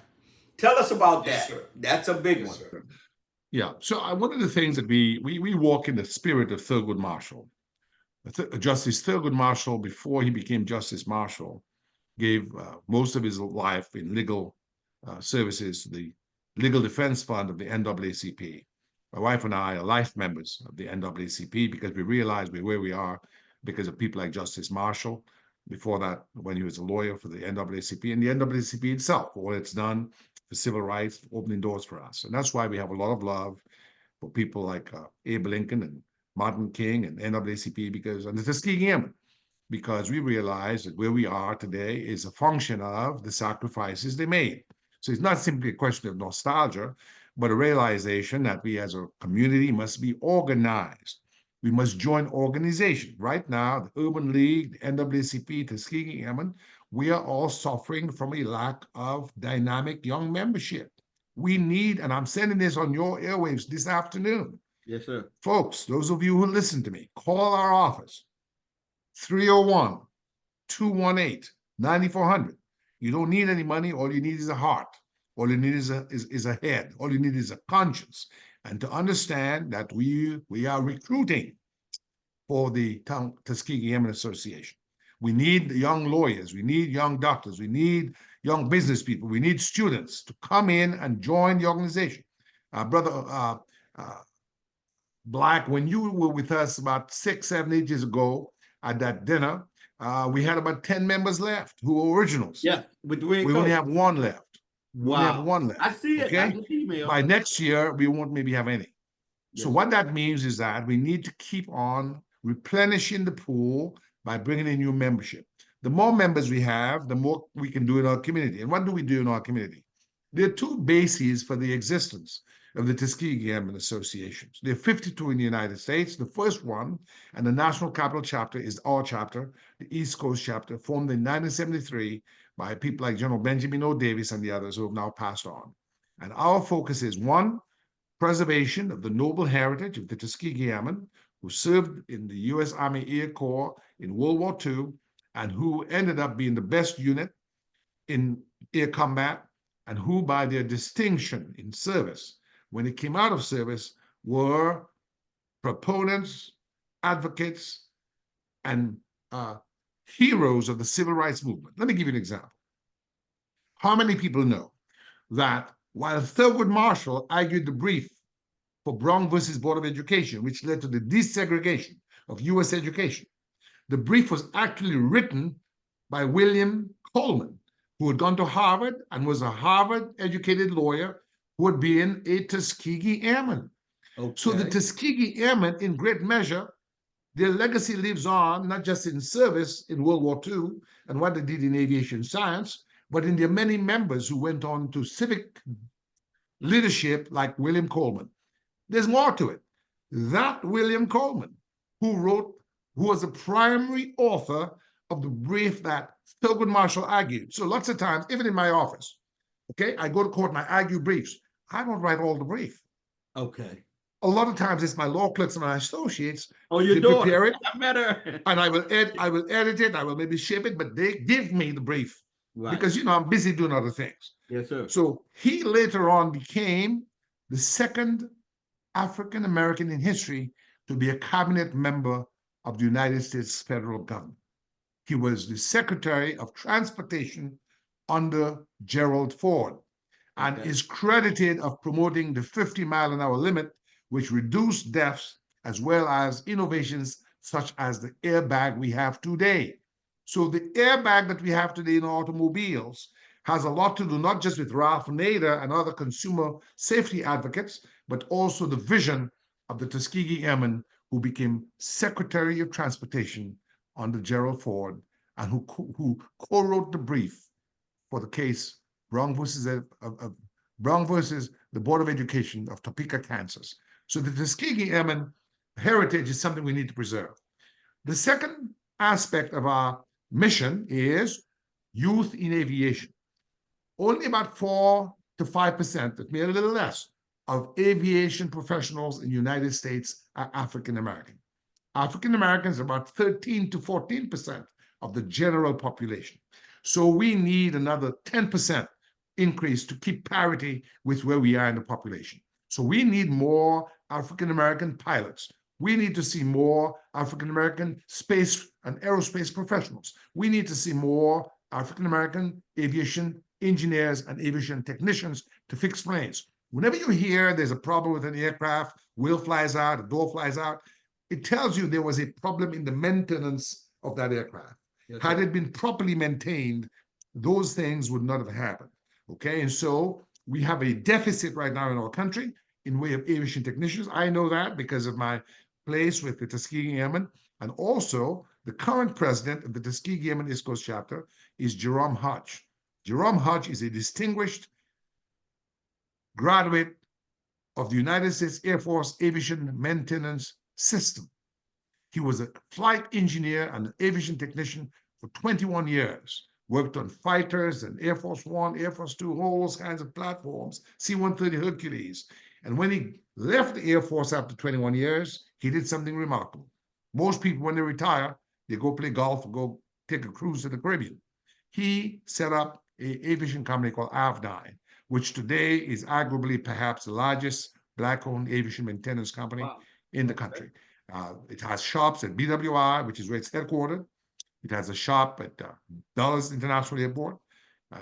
Tell us about that. Sir. That's a big one. Sir. Yeah. So one of the things that we walk in the spirit of Thurgood Marshall. Justice Thurgood Marshall, before he became Justice Marshall, gave most of his life in legal services to the Legal Defense Fund of the NAACP. My wife and I are life members of the NAACP because we realize where we are because of people like Justice Marshall. Before that, when he was a lawyer for the NAACP, and the NAACP itself, all it's done for civil rights, opening doors for us. And that's why we have a lot of love for people like Abe Lincoln and Martin King and NAACP, and the Tuskegee Airmen, because we realize that where we are today is a function of the sacrifices they made. So it's not simply a question of nostalgia, but a realization that we as a community must be organized. We must join organization. Right now, the Urban League, the NAACP, Tuskegee Airmen, we are all suffering from a lack of dynamic young membership. We need, and I'm sending this on your airwaves this afternoon. Yes, sir. Folks, those of you who listen to me, call our office, 301-218-9400. You don't need any money. All you need is a heart. All you need is a head. All you need is a conscience. And to understand that we are recruiting for the Tuskegee Airmen Association. We need young lawyers. We need young doctors. We need young business people. We need students to come in and join the organization. Brother Black, when you were with us about 6, 7, 8 years ago at that dinner, we had about 10 members left who were originals. Yeah, with the red We only coat. have one left. We only have Wow. one left. I see it. I Okay. get the email. By next year, we won't maybe have any. So Yes, what that means is that we need to keep on replenishing the pool by bringing in new membership. The more members we have, the more we can do in our community. And what do we do in our community? There are two bases for the existence of the Tuskegee Airmen Associations. There are 52 in the United States. The first one, and the national capital chapter, is our chapter, the East Coast chapter, formed in 1973 by people like General Benjamin O. Davis and the others who have now passed on. And our focus is, one, preservation of the noble heritage of the Tuskegee Airmen, who served in the U.S. Army Air Corps in World War II and who ended up being the best unit in air combat, and who, by their distinction in service, when they came out of service, were proponents, advocates, and heroes of the civil rights movement. Let me give you an example. How many people know that while Thurgood Marshall argued the brief for Brown versus Board of Education, which led to the desegregation of U.S. education, the brief was actually written by William Coleman, who had gone to Harvard and was a Harvard-educated lawyer who had been a Tuskegee Airman. Okay. So the Tuskegee Airmen, in great measure, their legacy lives on, not just in service in World War II and what they did in aviation science, but in their many members who went on to civic leadership like William Coleman. There's more to it. That William Coleman, who was the primary author of the brief that Thurgood Marshall argued. So lots of times, even in my office, okay, I go to court and I argue briefs. I don't write all the brief. Okay. A lot of times it's my law clerks and my associates. Oh, you do prepare it. I met her. And I will edit it. I will maybe shape it, but they give me the brief. Right. Because, I'm busy doing other things. Yes, sir. So he later on became the second African American in history to be a cabinet member of the United States federal government. He was the Secretary of Transportation under Gerald Ford, and is credited of promoting the 50-mile-an-hour limit, which reduced deaths as well as innovations such as the airbag we have today. So the airbag that we have today in automobiles has a lot to do not just with Ralph Nader and other consumer safety advocates, but also the vision of the Tuskegee Airmen, who became Secretary of Transportation under Gerald Ford, and who co-wrote the brief for the case Brown versus the Board of Education of Topeka, Kansas. So the Tuskegee Airmen heritage is something we need to preserve. The second aspect of our mission is youth in aviation. Only about 4 to 5%, maybe a little less, of aviation professionals in the United States are African American. African Americans are about 13 to 14% of the general population. So we need another 10% increase to keep parity with where we are in the population. So we need more African American pilots. We need to see more African American space and aerospace professionals. We need to see more African American aviation engineers and aviation technicians to fix planes. Whenever you hear there's a problem with an aircraft, wheel flies out, a door flies out, it tells you there was a problem in the maintenance of that aircraft. Yes, had it been properly maintained, those things would not have happened. Okay, and so we have a deficit right now in our country in way of aviation technicians. I know that because of my place with the Tuskegee Airmen, and also the current president of the Tuskegee Airmen East Coast chapter is Jerome Hodge. Jerome Hodge is a distinguished graduate of the United States Air Force Aviation Maintenance System. He was a flight engineer and an aviation technician for 21 years, worked on fighters and Air Force One, Air Force Two, all those kinds of platforms, C-130 Hercules. And when he left the Air Force after 21 years, he did something remarkable. Most people, when they retire, they go play golf or go take a cruise to the Caribbean. He set up an aviation company called Avnine, which today is arguably perhaps the largest Black-owned aviation maintenance company in the country. It has shops at BWI, which is where it's headquartered. It has a shop at Dulles International Airport,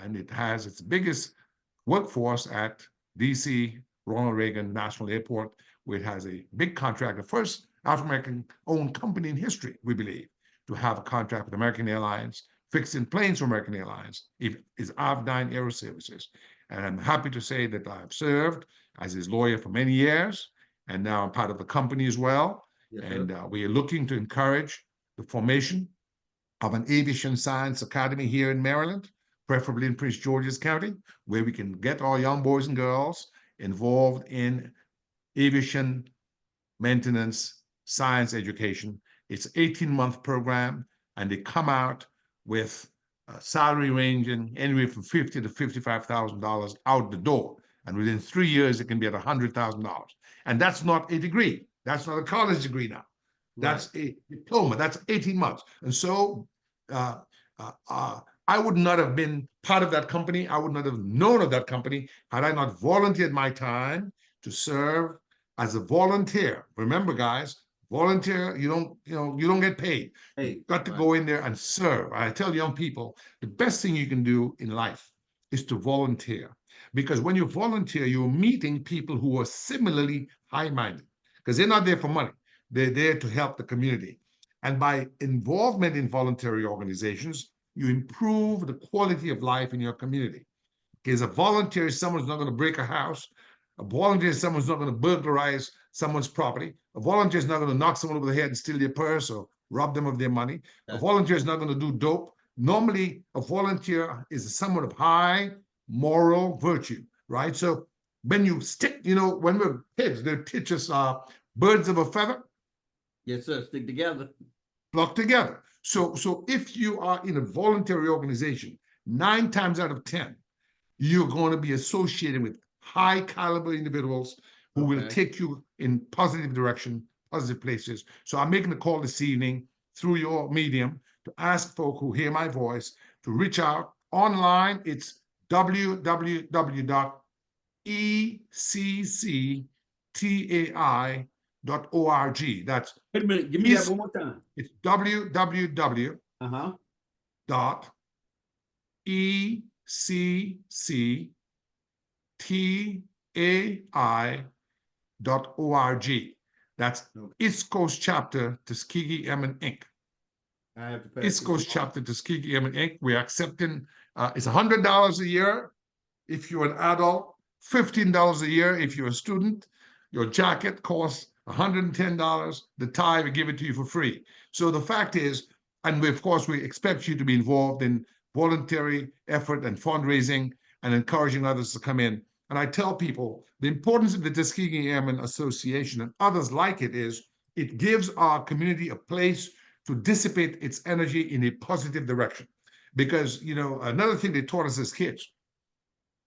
and it has its biggest workforce at DC Ronald Reagan National Airport, where it has a big contract, the first African owned company in history, we believe, to have a contract with American Airlines, fixing planes for American Airlines, is AV9 Aero Services. And I'm happy to say that I've served as his lawyer for many years, and now I'm part of the company as well. Yes, and we are looking to encourage the formation of an aviation science academy here in Maryland, preferably in Prince George's County, where we can get our young boys and girls involved in aviation maintenance science education. It's an 18-month program, and they come out with a salary ranging anywhere from $50,000 to $55,000 out the door. And within 3 years, it can be at $100,000. And that's not a degree. That's not a college degree now. That's a diploma. That's 18 months. And so I would not have been part of that company. I would not have known of that company had I not volunteered my time to serve as a volunteer. Remember, guys, volunteer, you don't get paid. You've got to go in there and serve. I tell young people, the best thing you can do in life is to volunteer. Because when you volunteer, you're meeting people who are similarly high-minded. Because they're not there for money. They're there to help the community. And by involvement in voluntary organizations, you improve the quality of life in your community. Because a volunteer is someone who's not going to break a house. A volunteer is someone who's not going to burglarize someone's property. A volunteer is not going to knock someone over the head and steal their purse or rob them of their money. A volunteer is not going to do dope. Normally, a volunteer is someone of high moral virtue, right? So when you stick, when we're kids, they teach us birds of a feather. Yes, sir. Stick together. Flock together. So if you are in a voluntary organization, 9 times out of 10, you're going to be associated with high caliber individuals who will take you in positive direction, positive places. So I'm making a call this evening through your medium to ask folk who hear my voice to reach out online. It's www.ecctai.org. That's wait a minute. Give me that one more time. It's www. Dot ecctai.org. That's East Coast Chapter Tuskegee Airmen Inc. East Coast Chapter Tuskegee Airmen Inc. We're accepting, it's $100 a year if you're an adult, $15 a year if you're a student. Your jacket costs $110. The tie, we give it to you for free. So the fact is, and of course, we expect you to be involved in voluntary effort and fundraising and encouraging others to come in. And I tell people the importance of the Tuskegee Airmen Association and others like it is it gives our community a place to dissipate its energy in a positive direction. Because, another thing they taught us as kids,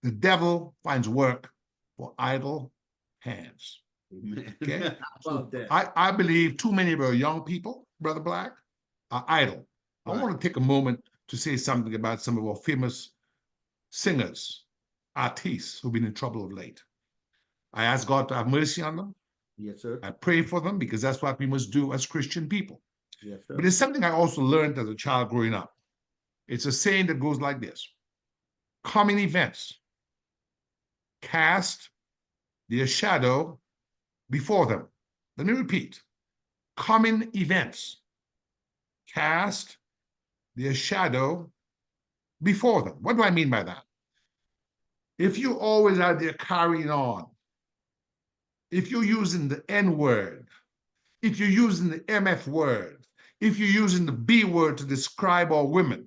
the devil finds work for idle hands. Okay? So I believe too many of our young people, Brother Black, are idle. I want to take a moment to say something about some of our famous singers, artists who've been in trouble of late. I ask God to have mercy on them. Yes, sir. I pray for them because that's what we must do as Christian people. Yes, sir. But it's something I also learned as a child growing up. It's a saying that goes like this: common events cast their shadow before them. Let me repeat. Common events cast their shadow before them. What do I mean by that? If you always are there carrying on, if you're using the N word, if you're using the MF word, if you're using the B word to describe our women,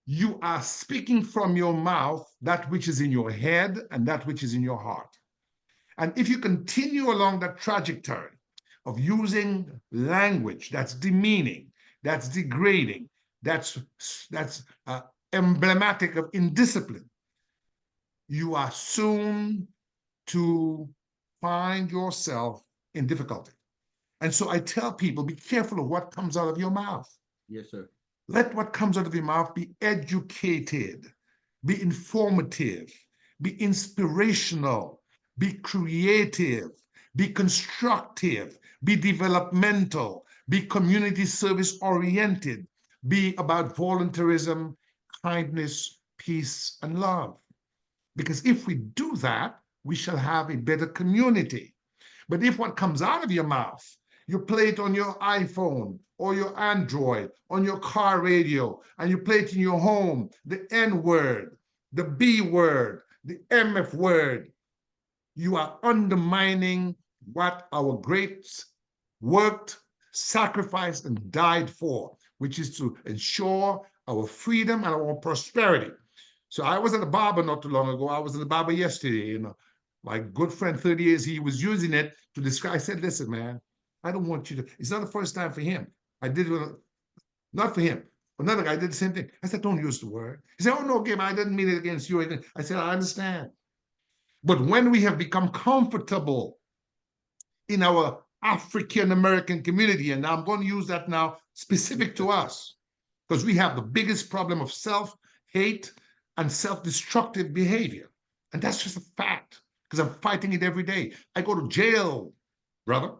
you are speaking from your mouth that which is in your head and that which is in your heart. And if you continue along that trajectory of using language that's demeaning, that's degrading, that's emblematic of indiscipline, you are soon to find yourself in difficulty. And so I tell people, be careful of what comes out of your mouth. Yes, sir. Let what comes out of your mouth be educated, be informative, be inspirational, be creative, be constructive, be developmental, Be community service oriented. Be about volunteerism, kindness, peace, and love. Because if we do that, we shall have a better community. But if what comes out of your mouth, you play it on your iPhone or your Android, on your car radio, and you play it in your home, the N word, the B word, the MF word, you are undermining what our greats worked, sacrificed, and died for, which is to ensure our freedom and our prosperity. So I was at a barber not too long ago. I was at the barber yesterday. My good friend, 30 years, he was using it to describe. I said, listen, man, I don't want you to. It's not the first time for him. I did it, not for him. Another guy did the same thing. I said, don't use the word. He said, oh, no, Gabe, I didn't mean it against you. I said, I understand. But when we have become comfortable in our African American community, and I'm going to use that now specific to us, because we have the biggest problem of self-hate and self-destructive behavior. And that's just a fact, because I'm fighting it every day. I go to jail, brother.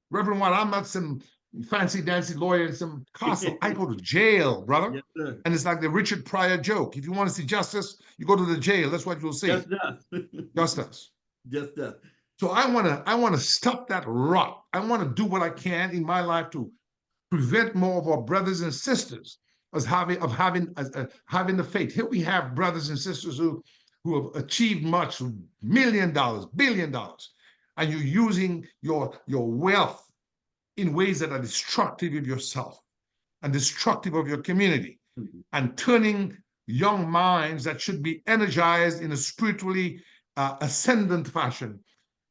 Reverend Watt, I'm not some fancy dancy lawyer in some castle. I go to jail, brother. Yes, sir. And it's like the Richard Pryor joke. If you want to see justice, you go to the jail. That's what you'll see. Just us. Justice. Just us. So I want to stop that rot. I want to do what I can in my life to prevent more of our brothers and sisters as having the faith. Here we have brothers and sisters who have achieved much, $1 million, $1 billion, and you're using your wealth in ways that are destructive of yourself and destructive of your community, and turning young minds that should be energized in a spiritually ascendant fashion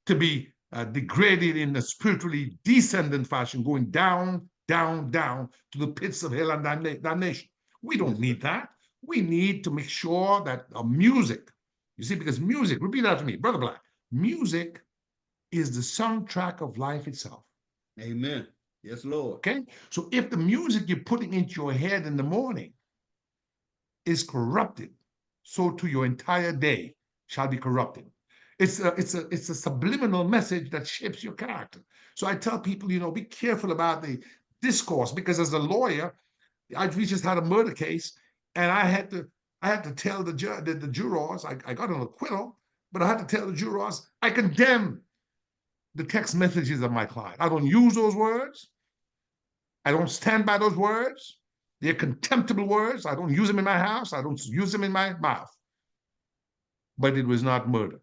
to be degraded in a spiritually descendant fashion, going down, down, down to the pits of hell and damnation. We don't need that. We need to make sure that our music, you see, because music, repeat that to me, Brother Black, music is the soundtrack of life itself. Amen. Yes, Lord. Okay? So if the music you're putting into your head in the morning is corrupted, so to your entire day shall be corrupted. It's a subliminal message that shapes your character. So I tell people, be careful about the discourse, because as a lawyer, we just had a murder case, and I had to tell the jurors, I got an acquittal, but I had to tell the jurors, I condemn the text messages of my client. I don't use those words. I don't stand by those words. They're contemptible words. I don't use them in my house. I don't use them in my mouth. But it was not murder,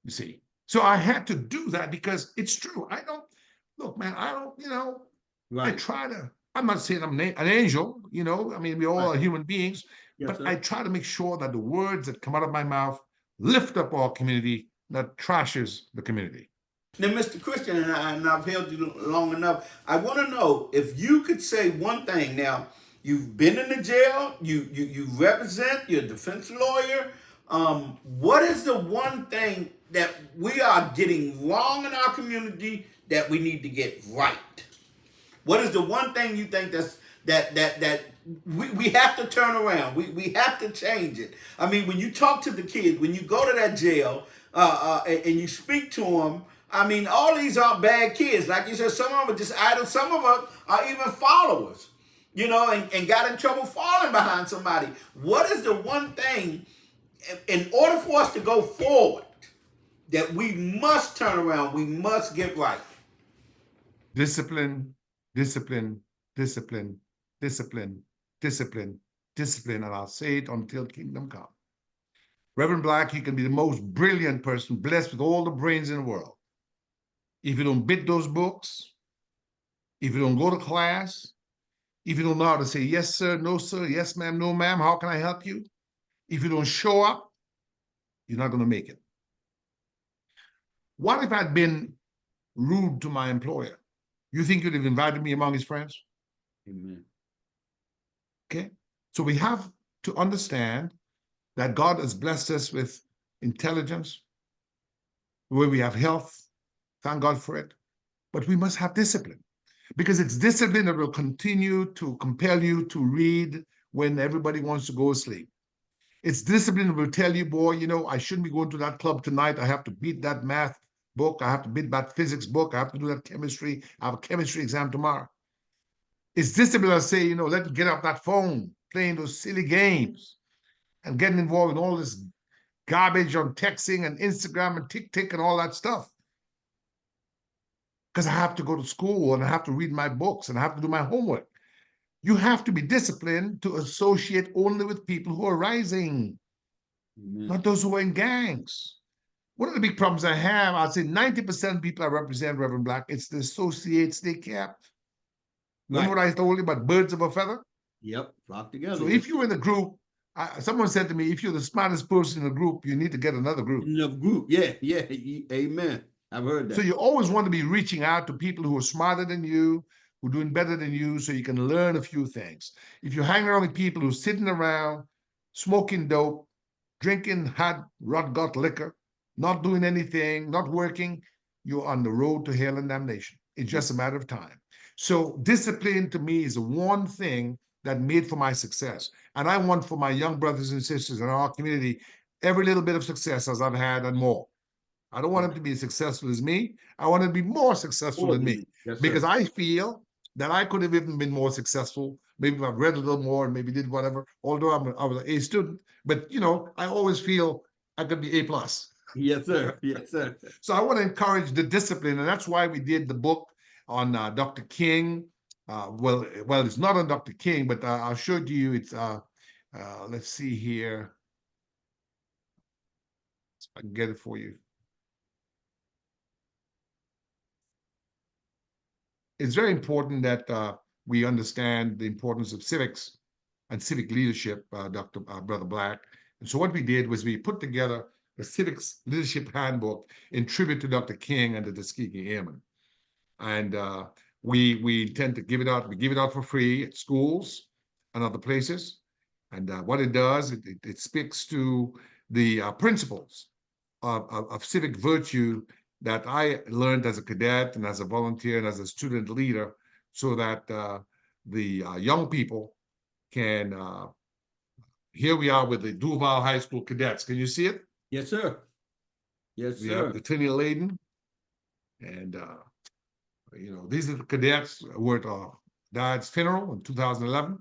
you see. So I had to do that because it's true. I don't, look, man, I don't, Right. I try to, I'm not saying I'm an angel, I mean, we all are human beings, Yes, but sir. I try to make sure that the words that come out of my mouth lift up our community, not trashes the community. Now, Mr. Christian, and I've held you long enough. I want to know if you could say one thing. Now, you've been in the jail. You represent. You're a defense lawyer. What is the one thing that we are getting wrong in our community that we need to get right? What is the one thing you think that we have to turn around? We have to change it. I mean, when you talk to the kids, when you go to that jail, and you speak to them, I mean, all these aren't bad kids. Like you said, some of them are just idle. Some of them are even followers, and got in trouble falling behind somebody. What is the one thing, in order for us to go forward, that we must turn around, we must get right? Discipline, discipline, discipline, discipline, discipline, discipline, and I'll say it until kingdom come. Reverend Black, you can be the most brilliant person, blessed with all the brains in the world. If you don't bid those books, if you don't go to class, if you don't know how to say yes, sir, no, sir, yes, ma'am, no, ma'am, how can I help you? If you don't show up, you're not going to make it. What if I'd been rude to my employer? You think you'd have invited me among his friends? Amen. Okay. So we have to understand that God has blessed us with intelligence, where we have health. Thank God for it. But we must have discipline, because it's discipline that will continue to compel you to read when everybody wants to go to sleep. It's discipline that will tell you, boy, I shouldn't be going to that club tonight. I have to beat that math book. I have to beat that physics book. I have to do that chemistry. I have a chemistry exam tomorrow. It's discipline that say, let's get off that phone, playing those silly games and getting involved in all this garbage on texting and Instagram and TikTok and all that stuff. Because I have to go to school and I have to read my books and I have to do my homework. You have to be disciplined to associate only with people who are rising, not those who are in gangs. One of the big problems I have, I'd say 90% of people I represent, Reverend Black, it's the associates they kept. Remember what I told you about birds of a feather? Yep, flock together. So if you're in the group, someone said to me, if you're the smartest person in the group, you need to get another group. Another group, yeah, amen. I've heard that. So you always want to be reaching out to people who are smarter than you, who are doing better than you, so you can learn a few things. If you hang around with people who are sitting around, smoking dope, drinking hot, rot-gut liquor, not doing anything, not working, you're on the road to hell and damnation. It's just a matter of time. So discipline to me is the one thing that made for my success. And I want for my young brothers and sisters in our community every little bit of success as I've had and more. I don't want them to be as successful as me. I want them to be more successful than me. Yes, because I feel that I could have even been more successful. Maybe if I've read a little more and maybe did whatever, although I was an A student. But, I always feel I could be A plus. Yes, sir. Yes, sir. So I want to encourage the discipline. And that's why we did the book on Dr. King. Well, it's not on Dr. King, but I'll show it to you. It's, let's see here. If I can get it for you. It's very important that we understand the importance of civics and civic leadership, Brother Black. And so what we did was we put together a civics leadership handbook in tribute to Dr. King and the Tuskegee Airmen. And we intend to give it out. We give it out for free at schools and other places. And what it does, it speaks to the principles of civic virtue that I learned as a cadet and as a volunteer and as a student leader, so that the young people can, here we are with the Duval High School cadets. Can you see it? Yes, sir. Yes, We sir. have Latinia Layden. And, these are the cadets who were at Dad's funeral in 2011.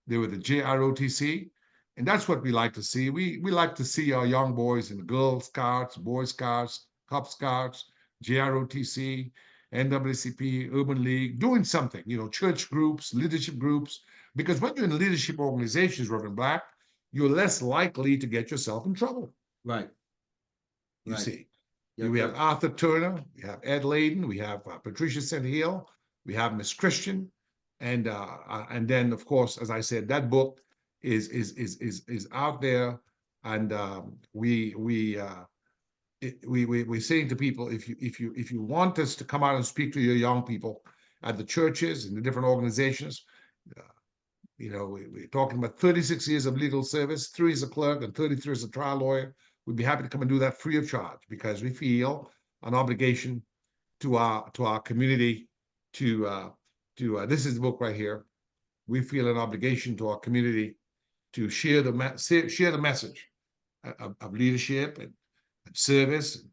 They were the JROTC. And that's what we like to see. We like to see our young boys in the Girl Scouts, Boy Scouts, Cub Scouts, JROTC, NAACP, Urban League, doing something, church groups, leadership groups, because when you're in leadership organizations, Reverend Black, you're less likely to get yourself in trouble. Right. You see. Yes, we sir. have Arthur Turner, we have Ed Layden, we have Patricia St. Hill, we have Miss Christian, and then of course, as I said, that book is out there, and we're saying to people, if you want us to come out and speak to your young people at the churches and the different organizations, we're talking about 36 years of legal service, 3 as a clerk and 33 as a trial lawyer. We'd be happy to come and do that free of charge, because we feel an obligation to our community to this is the book right here. We feel an obligation to our community to share the message of leadership and service, and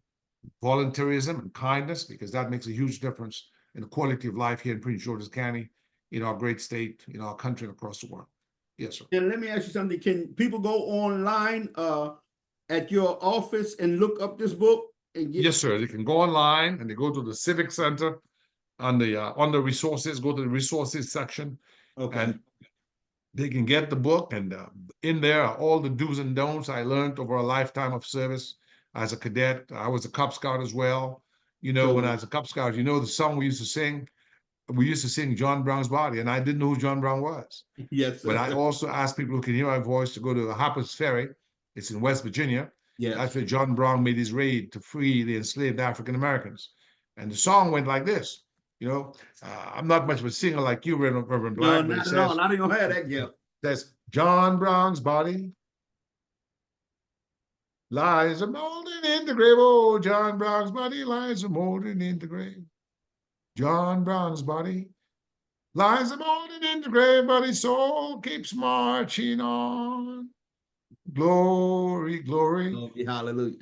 volunteerism and kindness, because that makes a huge difference in the quality of life here in Prince George's County, in our great state, in our country, and across the world. Yes, sir. And let me ask you something. Can people go online at your office and look up this book? And get... Yes, sir. They can go online and they go to the Civic Center on the resources, go to the resources section. Okay. And they can get the book, and in there are all the do's and don'ts I learned over a lifetime of service as a cadet. I was a Cub Scout as well. When I was a Cub Scout, the song we used to sing? We used to sing John Brown's Body, and I didn't know who John Brown was. Yes, sir. But I also asked people who can hear my voice to go to Harper's Ferry. It's in West Virginia. Yes. That's where John Brown made his raid to free the enslaved African Americans. And the song went like this. I'm not much of a singer like you, Reverend Black. No, not at all. Not even gonna have that gift. Says, John Brown's body lies a moldering in the grave. Oh, John Brown's body lies a moldering in the grave. John Brown's body lies a moldering in the grave, but his soul keeps marching on. Glory, glory. Hallelujah.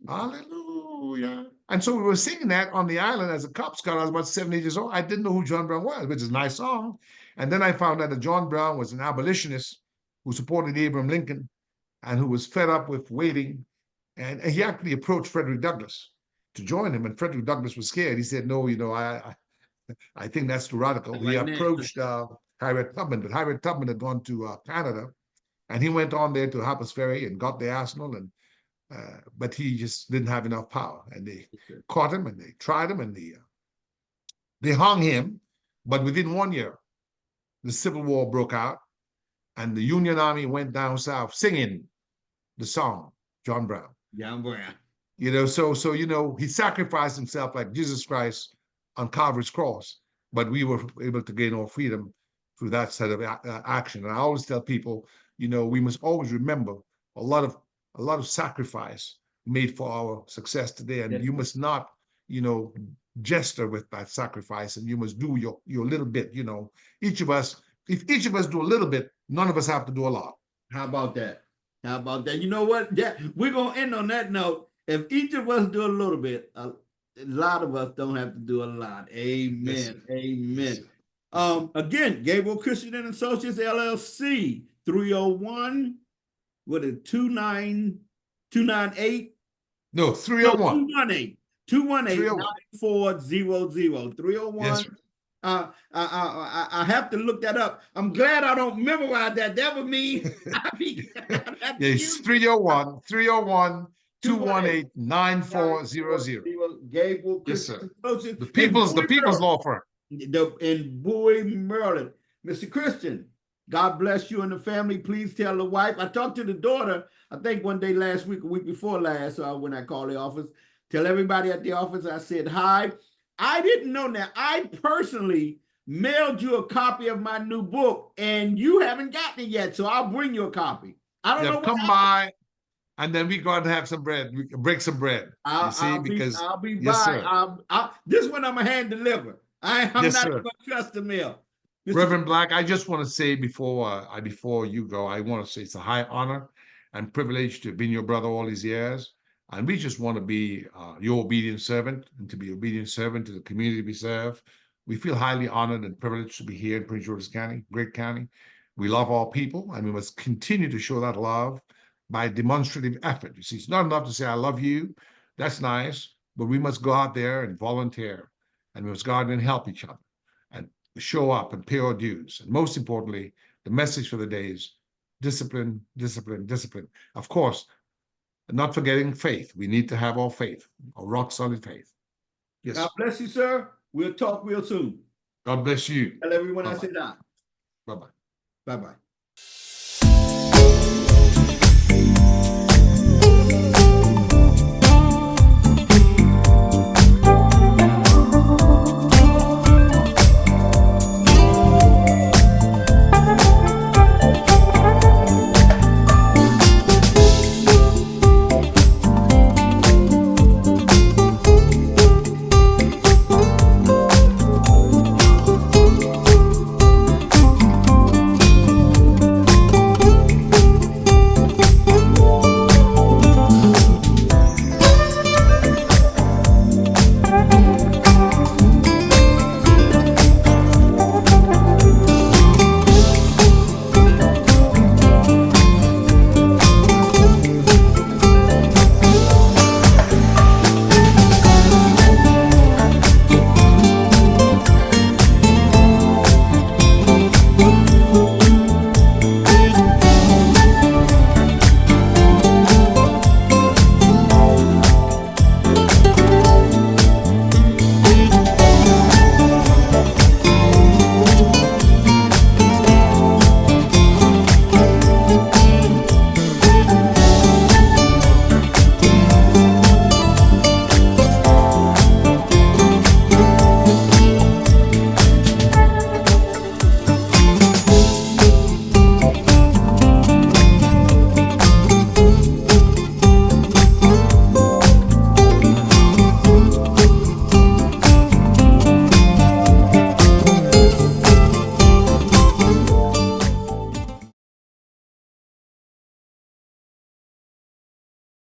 Hallelujah. And so we were singing that on the island as a Cub Scout. I was about 7, 8 years old. I didn't know who John Brown was, which is a nice song. And then I found out that John Brown was an abolitionist who supported Abraham Lincoln and who was fed up with waiting. And he actually approached Frederick Douglass to join him. And Frederick Douglass was scared. He said, no, I think that's too radical. He approached Harriet Tubman, but Harriet Tubman had gone to Canada. And he went on there to Harper's Ferry and got the arsenal, but he just didn't have enough power. And they caught him and they tried him and they hung him. But within 1 year, the Civil War broke out and the Union Army went down south singing the song, John Brown. John Brown. So he sacrificed himself like Jesus Christ on Calvary's cross, but we were able to gain our freedom through that set of action. And I always tell people, we must always remember a lot of sacrifice made for our success today. And you must not, gesture with that sacrifice, and you must do your little bit. If each of us do a little bit, none of us have to do a lot. How about that? You know what? We're going to end on that note. If each of us do a little bit, a lot of us don't have to do a lot. Amen. Yes. Amen. Again, Gabriel Christian and Associates, LLC, 301, what is it, 298? No, 301. 218-9400. 301. Yes, I have to look that up. I'm glad I don't memorize that. That would mean it's 301-218-9400. Gabriel Christian. Yes, sir. The people's law firm. In Bowie, Maryland. Mr. Christian, God bless you and the family. Please tell the wife. I talked to the daughter, I think one day last week, a week before last, when I called the office. Tell everybody at the office I said hi. I didn't know that. I personally mailed you a copy of my new book, and you haven't gotten it yet, so I'll bring you a copy. I don't know. Come by, and then we go and have some bread. We can break some bread. I'll be by. This one I'm going to hand deliver. I'm not going to trust the mail. Reverend Black, I just want to say before you go, I want to say it's a high honor and privilege to have been your brother all these years. And we just want to be your obedient servant and to be obedient servant to the community we serve. We feel highly honored and privileged to be here in Prince George's County, great county. We love our people, and we must continue to show that love by demonstrative effort. You see, it's not enough to say, I love you. That's nice, but we must go out there and volunteer, and we must go out and help each other and show up and pay our dues. And most importantly, the message for the day is discipline, discipline, discipline. Of course, not forgetting faith. We need to have our faith, our rock solid faith. Yes. God bless you, sir. We'll talk real soon. God bless you. Tell everyone I said that. Bye-bye. Bye-bye.